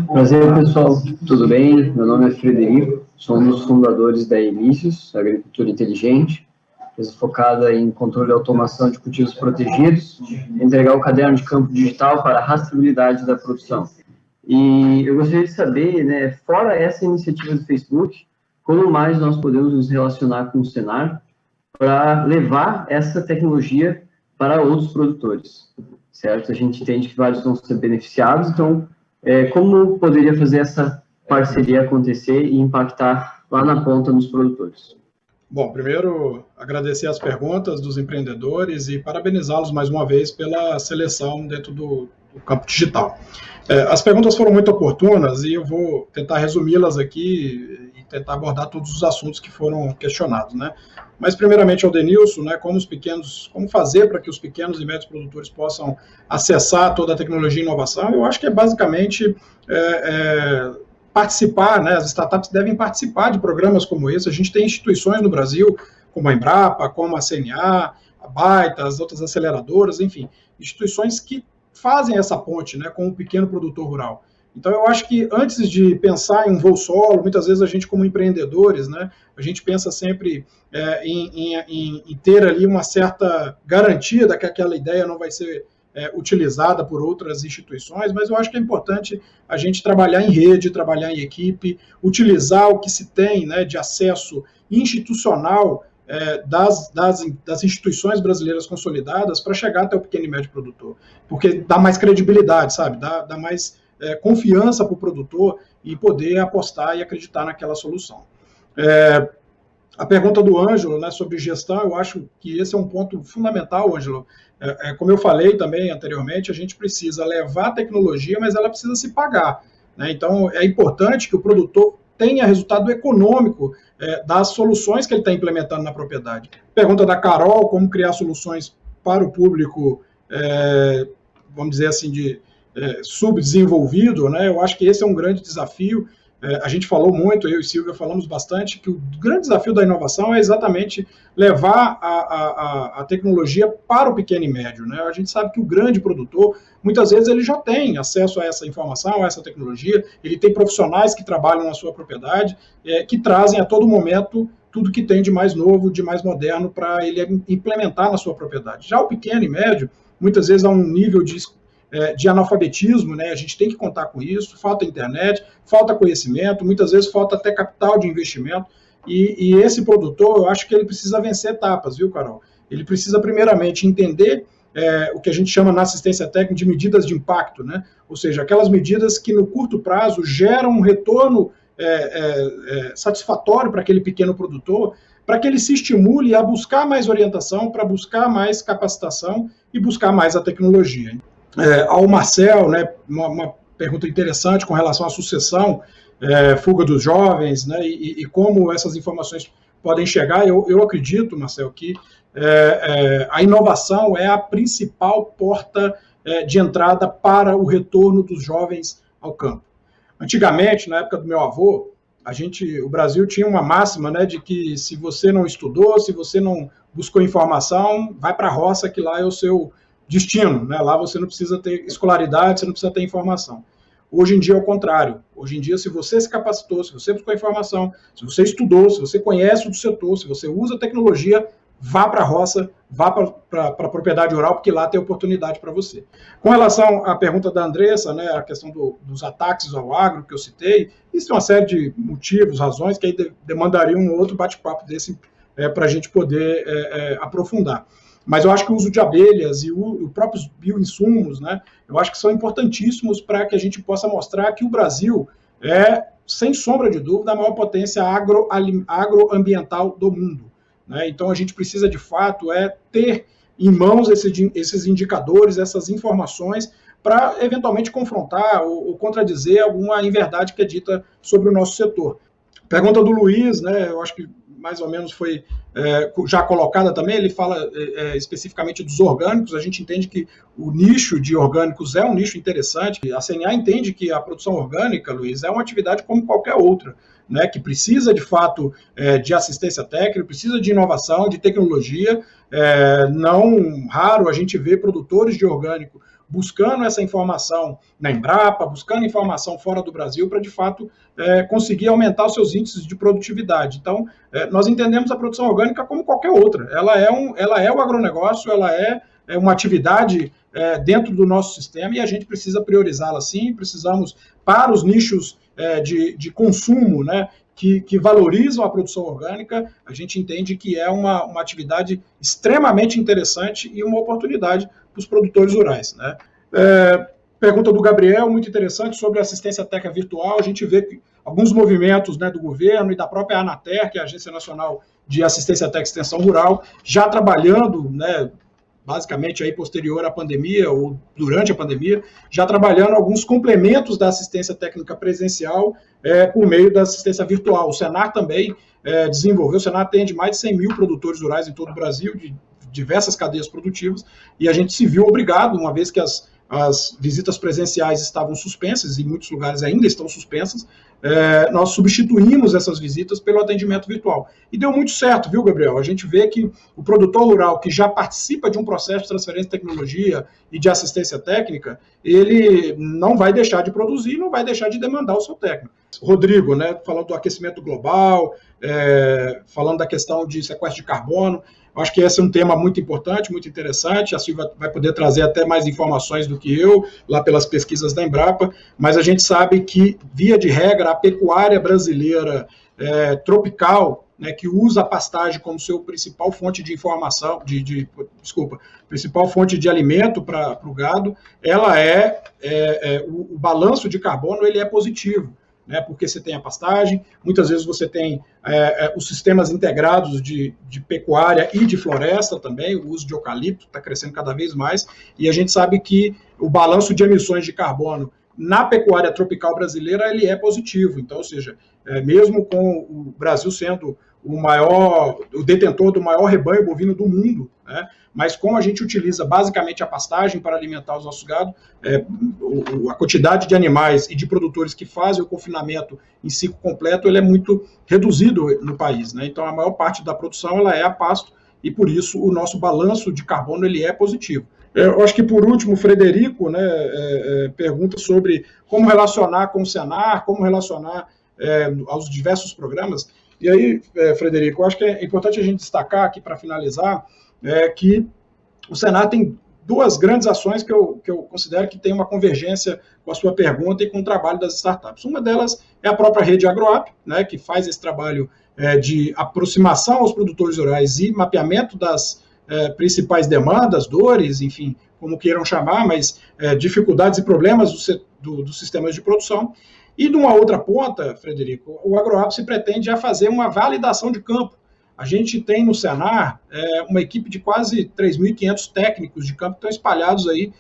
Prazer, pessoal. Tudo bem? Meu nome é Frederico, sou um dos fundadores da Inícios, Agricultura Inteligente, empresa focada em controle e automação de cultivos protegidos, entregar o caderno de campo digital para a rastreabilidade da produção. E eu gostaria de saber, né, fora essa iniciativa do Facebook, como mais nós podemos nos relacionar com o Senar para levar essa tecnologia para outros produtores, certo? A gente entende que vários vão ser beneficiados, então, como poderia fazer essa parceria acontecer e impactar lá na ponta nos produtores? Bom, primeiro, agradecer as perguntas dos empreendedores e parabenizá-los mais uma vez pela seleção dentro do campo digital. As perguntas foram muito oportunas e eu vou tentar resumi-las aqui e tentar abordar todos os assuntos que foram questionados, né? Mas, primeiramente, ao Denilson, né, como fazer para que os pequenos e médios produtores possam acessar toda a tecnologia e inovação, eu acho que é basicamente participar, né, as startups devem participar de programas como esse. A gente tem instituições no Brasil, como a Embrapa, como a CNA, a Baita, as outras aceleradoras, enfim, instituições que fazem essa ponte, né, com o pequeno produtor rural. Então, eu acho que antes de pensar em um voo solo, muitas vezes a gente, como empreendedores, né, a gente pensa sempre em ter ali uma certa garantia de que aquela ideia não vai ser utilizada por outras instituições, mas eu acho que é importante a gente trabalhar em rede, trabalhar em equipe, utilizar o que se tem, né, de acesso institucional das instituições brasileiras consolidadas para chegar até o pequeno e médio produtor, porque dá mais credibilidade, sabe? Dá mais confiança para o produtor e poder apostar e acreditar naquela solução. A pergunta do Ângelo, né, sobre gestão, eu acho que esse é um ponto fundamental, Ângelo. Como eu falei também anteriormente, a gente precisa levar a tecnologia, mas ela precisa se pagar, né? Então, é importante que o produtor tenha resultado econômico das soluções que ele está implementando na propriedade. Pergunta da Carol, como criar soluções para o público, vamos dizer assim, subdesenvolvido, né? Eu acho que esse é um grande desafio. A gente falou muito, eu e Silvia falamos bastante, que o grande desafio da inovação é exatamente levar a tecnologia para o pequeno e médio, né? A gente sabe que o grande produtor, muitas vezes, ele já tem acesso a essa informação, a essa tecnologia, ele tem profissionais que trabalham na sua propriedade, que trazem a todo momento tudo que tem de mais novo, de mais moderno, para ele implementar na sua propriedade. Já o pequeno e médio, muitas vezes há um nível de analfabetismo, né? A gente tem que contar com isso, falta internet, falta conhecimento, muitas vezes falta até capital de investimento, e esse produtor, eu acho que ele precisa vencer etapas, viu, Carol? Ele precisa, primeiramente, entender o que a gente chama na assistência técnica de medidas de impacto, né? Ou seja, aquelas medidas que no curto prazo geram um retorno satisfatório para aquele pequeno produtor, para que ele se estimule a buscar mais orientação, para buscar mais capacitação e buscar mais a tecnologia. Ao Marcel, né, uma pergunta interessante com relação à sucessão, fuga dos jovens, né, e como essas informações podem chegar. Eu acredito, Marcel, que a inovação é a principal porta de entrada para o retorno dos jovens ao campo. Antigamente, na época do meu avô, o Brasil tinha uma máxima, né, de que se você não estudou, se você não buscou informação, vai para a roça, que lá é o seu destino, né? Lá você não precisa ter escolaridade, você não precisa ter informação. Hoje em dia é o contrário. Hoje em dia, se você se capacitou, se você buscou informação, se você estudou, se você conhece do setor, se você usa tecnologia, vá para a roça, vá para a propriedade rural, porque lá tem oportunidade para você. Com relação à pergunta da Andressa, né, a questão dos ataques ao agro que eu citei, isso é uma série de motivos, razões, que aí demandariam um outro bate-papo desse para a gente poder aprofundar. Mas eu acho que o uso de abelhas e os próprios bioinsumos, né, eu acho que são importantíssimos para que a gente possa mostrar que o Brasil é, sem sombra de dúvida, a maior potência agroambiental do mundo. Né? Então, a gente precisa, de fato, ter em mãos esses indicadores, essas informações, para, eventualmente, confrontar ou contradizer alguma inverdade que é dita sobre o nosso setor. Pergunta do Luiz, né, eu acho que mais ou menos foi já colocada também, ele fala especificamente dos orgânicos. A gente entende que o nicho de orgânicos é um nicho interessante. A CNA entende que a produção orgânica, Luiz, é uma atividade como qualquer outra, né, que precisa, de fato, de assistência técnica, precisa de inovação, de tecnologia. Não raro a gente vê produtores de orgânico buscando essa informação na Embrapa, buscando informação fora do Brasil para, de fato, conseguir aumentar os seus índices de produtividade. Então, nós entendemos a produção orgânica como qualquer outra. Ela é o agronegócio, ela é uma atividade dentro do nosso sistema e a gente precisa priorizá-la sim. Precisamos, para os nichos de consumo, né, que valorizam a produção orgânica, a gente entende que é uma atividade extremamente interessante e uma oportunidade para os produtores rurais. Né? Pergunta do Gabriel, muito interessante, sobre assistência técnica virtual. A gente vê que alguns movimentos, né, do governo e da própria Anater, que é a Agência Nacional de Assistência Técnica e Extensão Rural, já trabalhando, né, basicamente aí posterior à pandemia ou durante a pandemia, já trabalhando alguns complementos da assistência técnica presencial por meio da assistência virtual. O Senar também desenvolveu, o Senar atende mais de 100 mil produtores rurais em todo o Brasil, de diversas cadeias produtivas, e a gente se viu obrigado, uma vez que as visitas presenciais estavam suspensas, e em muitos lugares ainda estão suspensas, nós substituímos essas visitas pelo atendimento virtual. E deu muito certo, viu, Gabriel? A gente vê que o produtor rural que já participa de um processo de transferência de tecnologia e de assistência técnica, ele não vai deixar de produzir, não vai deixar de demandar o seu técnico. Rodrigo, né, falando do aquecimento global, falando da questão de sequestro de carbono, acho que esse é um tema muito importante, muito interessante. A Silvia vai poder trazer até mais informações do que eu, lá pelas pesquisas da Embrapa, mas a gente sabe que, via de regra, a pecuária brasileira tropical, né, que usa a pastagem como seu principal fonte de informação, principal fonte de alimento para o gado, ela o balanço de carbono ele é positivo. Né, porque você tem a pastagem, muitas vezes você tem os sistemas integrados de pecuária e de floresta também, o uso de eucalipto está crescendo cada vez mais, e a gente sabe que o balanço de emissões de carbono na pecuária tropical brasileira ele é positivo. Então, ou seja, mesmo com o Brasil sendo o detentor do maior rebanho bovino do mundo, né, mas como a gente utiliza basicamente a pastagem para alimentar os nossos gados, a quantidade de animais e de produtores que fazem o confinamento em ciclo completo ele é muito reduzido no país. Né? Então, a maior parte da produção ela é a pasto e, por isso, o nosso balanço de carbono ele é positivo. Eu acho que, por último, o Frederico, né, pergunta sobre como relacionar com o Senar, como relacionar aos diversos programas. E aí, Frederico, eu acho que é importante a gente destacar aqui, para finalizar, que o Senar tem duas grandes ações que eu considero que tem uma convergência com a sua pergunta e com o trabalho das startups. Uma delas é a própria rede AgroApp, né, que faz esse trabalho de aproximação aos produtores rurais e mapeamento das principais demandas, dores, enfim, como queiram chamar, mas dificuldades e problemas dos sistemas de produção. E de uma outra ponta, Frederico, o AgroApp se pretende a fazer uma validação de campo, A gente tem no Senar uma equipe de quase 3.500 técnicos de campo que estão espalhados aí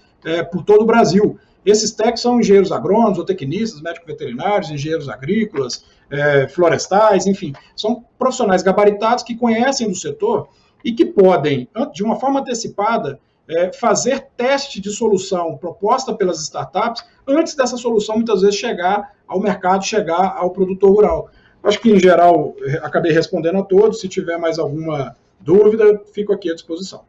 por todo o Brasil. Esses técnicos são engenheiros agrônomos, zootecnistas, médicos veterinários, engenheiros agrícolas, florestais, enfim, são profissionais gabaritados que conhecem do setor e que podem, de uma forma antecipada, fazer teste de solução proposta pelas startups antes dessa solução, muitas vezes, chegar ao mercado, chegar ao produtor rural. Acho que, em geral, acabei respondendo a todos. Se tiver mais alguma dúvida, eu fico aqui à disposição.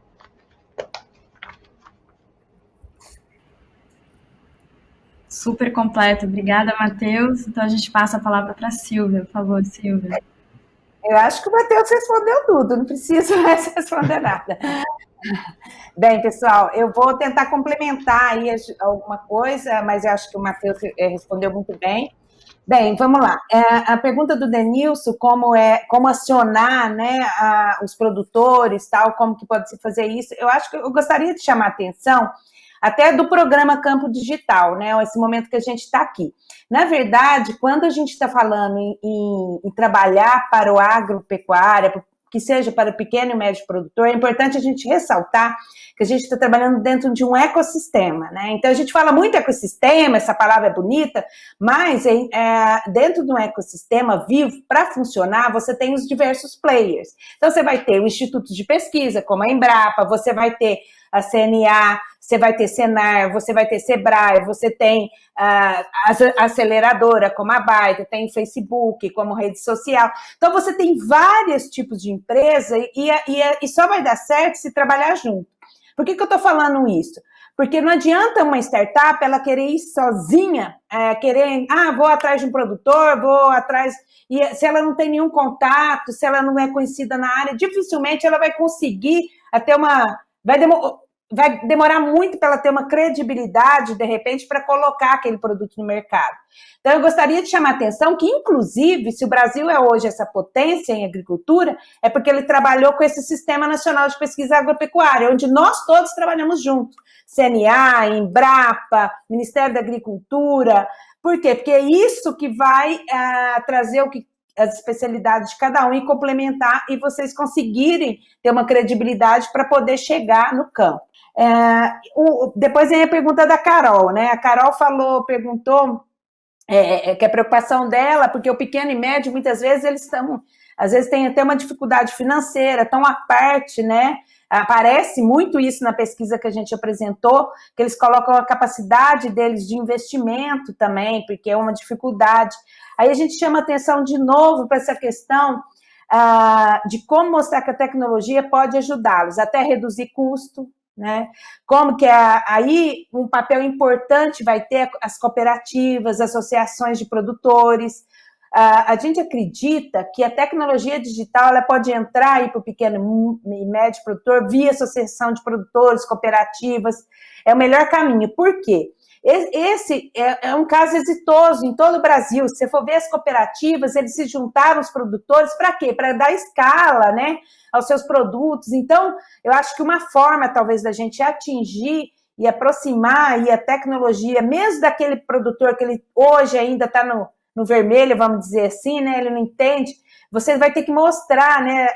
Super completo. Obrigada, Matheus. Então, a gente passa a palavra para a Silvia. Por favor, Silvia. Eu acho que o Matheus respondeu tudo, não preciso mais responder nada. Bem, pessoal, eu vou tentar complementar aí alguma coisa, mas eu acho que o Matheus respondeu muito bem. Bem, vamos lá. A pergunta do Denilson, como acionar, né, os produtores, tal, como que pode se fazer isso, eu acho que eu gostaria de chamar a atenção até do programa Campo Digital, né, esse momento que a gente está aqui. Na verdade, quando a gente está falando em trabalhar para o agropecuária, que seja para o pequeno e médio produtor, é importante a gente ressaltar que a gente está trabalhando dentro de um ecossistema, né? Então, a gente fala muito ecossistema, essa palavra é bonita, mas dentro de um ecossistema vivo, para funcionar, você tem os diversos players. Então, você vai ter o Instituto de Pesquisa, como a Embrapa, você vai ter a CNA, você vai ter Senar, você vai ter Sebrae, você tem a aceleradora, como a Baita, tem Facebook, como rede social. Então, você tem vários tipos de empresa e só vai dar certo se trabalhar junto. Por que eu estou falando isso? Porque não adianta uma startup ela querer ir sozinha, vou atrás de um produtor, vou atrás... E se ela não tem nenhum contato, se ela não é conhecida na área, dificilmente ela vai conseguir até uma... Vai demorar muito para ela ter uma credibilidade, de repente, para colocar aquele produto no mercado. Então, eu gostaria de chamar a atenção que, inclusive, se o Brasil é hoje essa potência em agricultura, é porque ele trabalhou com esse Sistema Nacional de Pesquisa Agropecuária, onde nós todos trabalhamos juntos. CNA, Embrapa, Ministério da Agricultura. Por quê? Porque é isso que vai trazer as especialidades de cada um e complementar e vocês conseguirem ter uma credibilidade para poder chegar no campo. Depois vem a pergunta da Carol, né? A Carol perguntou que a preocupação dela, porque o pequeno e médio, muitas vezes, às vezes tem até uma dificuldade financeira, estão à parte, né? Aparece muito isso na pesquisa que a gente apresentou, que eles colocam a capacidade deles de investimento também, porque é uma dificuldade. Aí a gente chama atenção de novo para essa questão de como mostrar que a tecnologia pode ajudá-los, até reduzir custo, né? Como que aí um papel importante vai ter as cooperativas, associações de produtores. A gente acredita que a tecnologia digital ela pode entrar aí para o pequeno e médio produtor via associação de produtores, cooperativas, é o melhor caminho. Por quê? Esse é um caso exitoso em todo o Brasil. Se você for ver as cooperativas, eles se juntaram os produtores para quê? Para dar escala, né, aos seus produtos. Então, eu acho que uma forma, talvez, da gente atingir e aproximar aí a tecnologia, mesmo daquele produtor que ele hoje ainda está no vermelho, vamos dizer assim, né, ele não entende, você vai ter que mostrar, né,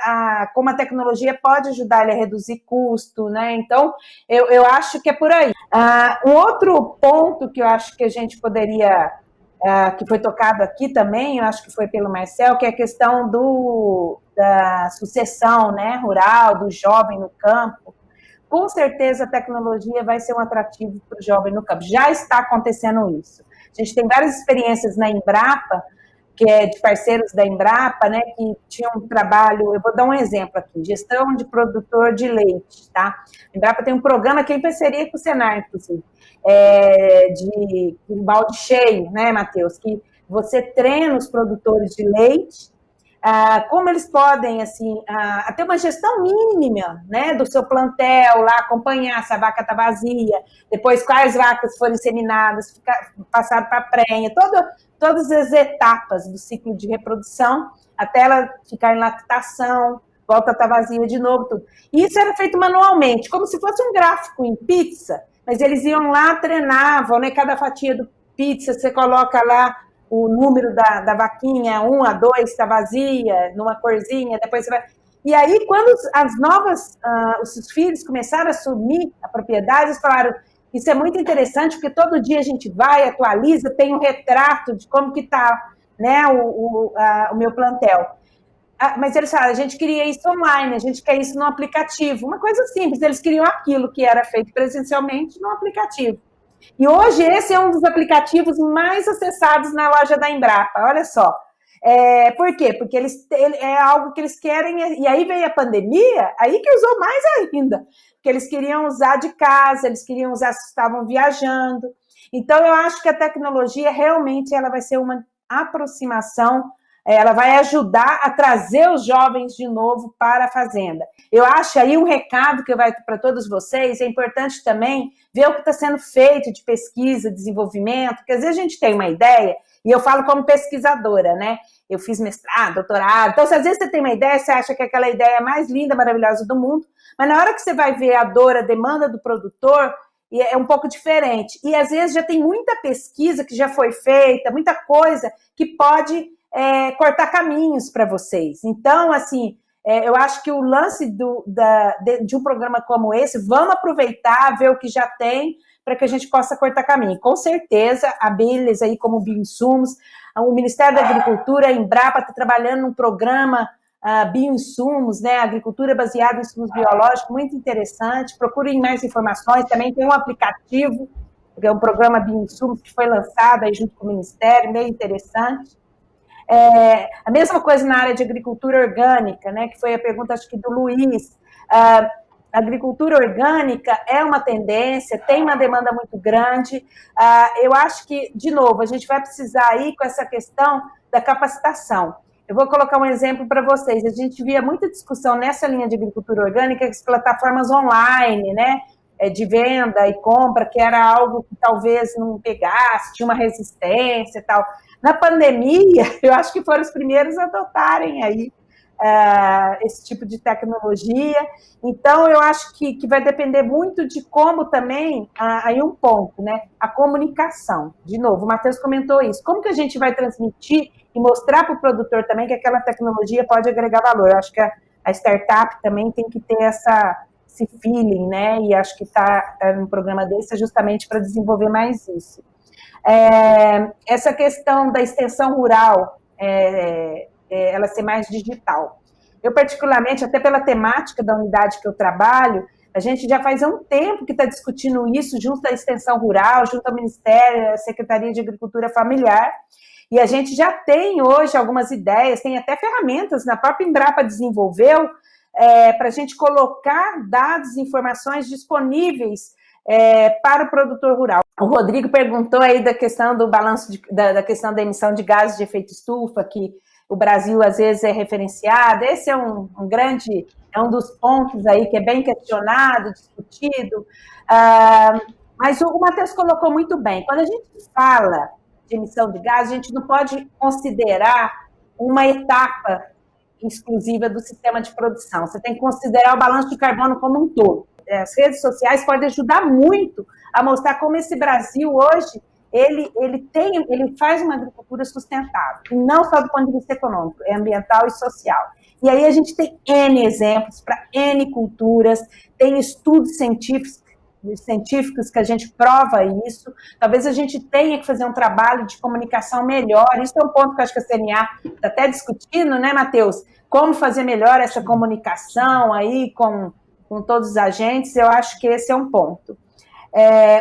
como a tecnologia pode ajudar ele a reduzir custo, né, então eu acho que é por aí. Um outro ponto que eu acho que a gente poderia, que foi tocado aqui também, eu acho que foi pelo Marcel, que é a questão da sucessão, né, rural, do jovem no campo. Com certeza a tecnologia vai ser um atrativo para o jovem no campo, já está acontecendo isso. A gente tem várias experiências na Embrapa, que é de parceiros da Embrapa, né, que tinham um trabalho, eu vou dar um exemplo aqui, gestão de produtor de leite, tá? A Embrapa tem um programa que é em parceria com o Senar, inclusive, de um balde cheio, né, Matheus, que você treina os produtores de leite, como eles podem, assim, ter uma gestão mínima, né, do seu plantel, lá, acompanhar se a vaca está vazia, depois quais vacas foram inseminadas, passado para a prenha, todas as etapas do ciclo de reprodução, até ela ficar em lactação, volta a estar vazia de novo, tudo. E isso era feito manualmente, como se fosse um gráfico em pizza, mas eles iam lá, treinavam, né, cada fatia do pizza, você coloca lá o número da vaquinha, 1 a 2 está vazia, numa corzinha, depois você vai... E aí, quando os filhos começaram a assumir a propriedade, eles falaram, isso é muito interessante, porque todo dia a gente vai, atualiza, tem um retrato de como que está, né, o meu plantel. Mas eles falaram, a gente queria isso online, a gente quer isso no aplicativo. Uma coisa simples, eles queriam aquilo que era feito presencialmente no aplicativo. E hoje esse é um dos aplicativos mais acessados na loja da Embrapa, olha só. Por quê? Porque é algo que eles querem, e aí veio a pandemia, aí que usou mais ainda, porque eles queriam usar de casa, eles queriam usar se estavam viajando. Então, eu acho que a tecnologia realmente ela vai ser uma aproximação, ela vai ajudar a trazer os jovens de novo para a fazenda. Eu acho aí um recado que vai para todos vocês, é importante também ver o que está sendo feito de pesquisa, desenvolvimento, porque às vezes a gente tem uma ideia, e eu falo como pesquisadora, né? Eu fiz mestrado, doutorado, então às vezes você tem uma ideia, você acha que aquela ideia é a mais linda, maravilhosa do mundo, mas na hora que você vai ver a dor, a demanda do produtor, é um pouco diferente. E às vezes já tem muita pesquisa que já foi feita, muita coisa que pode cortar caminhos para vocês. Então, assim, eu acho que o lance de um programa como esse, vamos aproveitar, ver o que já tem, para que a gente possa cortar caminho. Com certeza, a Biles aí como bioinsumos, o Ministério da Agricultura, a Embrapa, está trabalhando num programa bioinsumos, né, agricultura baseada em insumos biológicos, muito interessante. Procurem mais informações, também tem um aplicativo, que é um programa bioinsumos que foi lançado aí junto com o Ministério, meio interessante. A mesma coisa na área de agricultura orgânica, né, que foi a pergunta, acho que do Luiz. A agricultura orgânica é uma tendência, tem uma demanda muito grande. Eu acho que, de novo, a gente vai precisar ir com essa questão da capacitação. Eu vou colocar um exemplo para vocês. A gente via muita discussão nessa linha de agricultura orgânica, as plataformas online, né, de venda e compra, que era algo que talvez não pegasse, tinha uma resistência e tal. Na pandemia, eu acho que foram os primeiros a adotarem aí esse tipo de tecnologia. Então, eu acho que vai depender muito de como também, aí um ponto, né, a comunicação. De novo, o Matheus comentou isso. Como que a gente vai transmitir e mostrar para o produtor também que aquela tecnologia pode agregar valor? Eu acho que a startup também tem que ter esse feeling, né, e acho que está num programa desse justamente para desenvolver mais isso. Essa questão da extensão rural, ela ser mais digital. Eu, particularmente, até pela temática da unidade que eu trabalho, a gente já faz um tempo que está discutindo isso junto à extensão rural, junto ao Ministério, à Secretaria de Agricultura Familiar, e a gente já tem hoje algumas ideias, tem até ferramentas, na própria Embrapa desenvolveu, para a gente colocar dados e informações disponíveis para o produtor rural. O Rodrigo perguntou aí da questão do balanço, da questão da emissão de gases de efeito estufa, que o Brasil às vezes é referenciado. Esse é um dos pontos aí que é bem questionado, discutido, mas o Matheus colocou muito bem. Quando a gente fala de emissão de gases, a gente não pode considerar uma etapa exclusiva do sistema de produção. Você tem que considerar o balanço de carbono como um todo. As redes sociais podem ajudar muito a mostrar como esse Brasil hoje ele faz uma agricultura sustentável, e não só do ponto de vista econômico, é ambiental e social. E aí a gente tem N exemplos para N culturas, tem estudos científicos que a gente prova isso. Talvez a gente tenha que fazer um trabalho de comunicação melhor. Isso é um ponto que eu acho que a CNA está até discutindo, né, Matheus? Como fazer melhor essa comunicação aí com todos os agentes. Eu acho que esse é um ponto.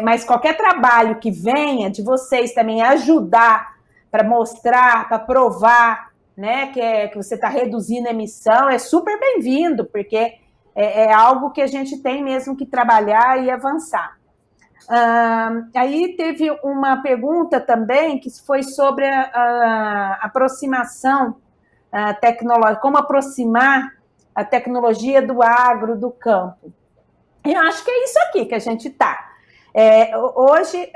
Mas qualquer trabalho que venha de vocês também ajudar para mostrar, para provar, né, que você está reduzindo a emissão, é super bem-vindo, porque é algo que a gente tem mesmo que trabalhar e avançar. Aí teve uma pergunta também que foi sobre a aproximação tecnológica, como aproximar a tecnologia do agro, do campo. Eu acho que é isso aqui que a gente está. Hoje,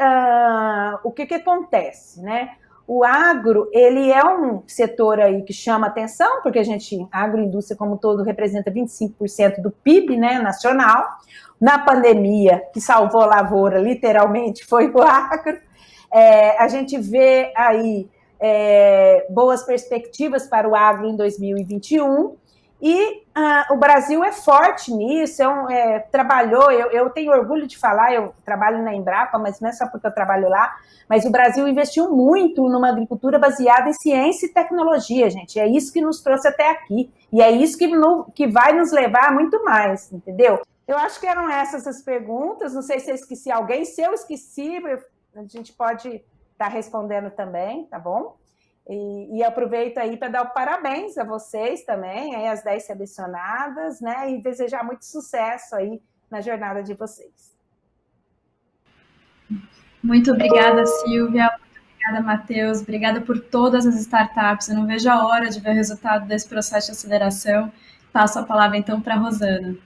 o que acontece, né? O agro, ele é um setor aí que chama atenção, porque a agroindústria como um todo representa 25% do PIB, né, nacional. Na pandemia, que salvou a lavoura, literalmente, foi o agro. A gente vê aí boas perspectivas para o agro em 2021, E o Brasil é forte nisso, trabalhou, eu tenho orgulho de falar, eu trabalho na Embrapa, mas não é só porque eu trabalho lá, mas o Brasil investiu muito numa agricultura baseada em ciência e tecnologia, gente, é isso que nos trouxe até aqui, e é isso que vai nos levar a muito mais, entendeu? Eu acho que eram essas as perguntas, não sei se eu esqueci alguém, se eu esqueci, a gente pode estar respondendo também, tá bom? E aproveito aí para dar parabéns a vocês também, aí as 10 selecionadas, né? E desejar muito sucesso aí na jornada de vocês. Muito obrigada, Silvia. Muito obrigada, Matheus. Obrigada por todas as startups. Eu não vejo a hora de ver o resultado desse processo de aceleração. Passo a palavra, então, para a Rosana.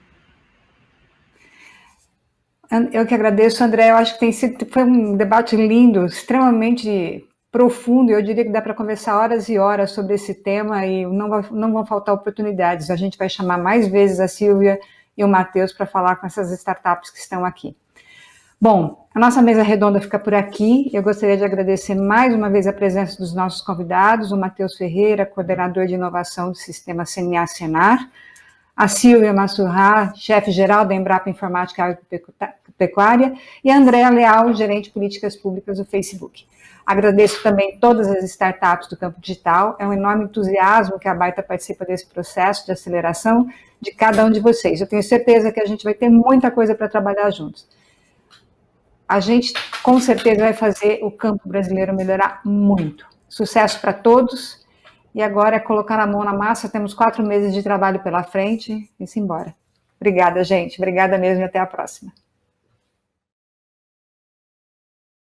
Eu que agradeço, André. Eu acho que foi um debate lindo, extremamente profundo, eu diria que dá para conversar horas e horas sobre esse tema e não vão faltar oportunidades. A gente vai chamar mais vezes a Silvia e o Matheus para falar com essas startups que estão aqui. Bom, a nossa mesa redonda fica por aqui. Eu gostaria de agradecer mais uma vez a presença dos nossos convidados, o Matheus Ferreira, coordenador de inovação do sistema CNA-Senar, a Silvia Massurra, chefe-geral da Embrapa Informática Agropecuária, e a Andréa Leal, gerente de políticas públicas do Facebook. Agradeço também todas as startups do campo digital, é um enorme entusiasmo que a Baita participa desse processo de aceleração de cada um de vocês. Eu tenho certeza que a gente vai ter muita coisa para trabalhar juntos. A gente, com certeza, vai fazer o campo brasileiro melhorar muito. Sucesso para todos, e agora é colocar a mão na massa, temos 4 meses de trabalho pela frente, e se embora. Obrigada, gente, obrigada mesmo e até a próxima.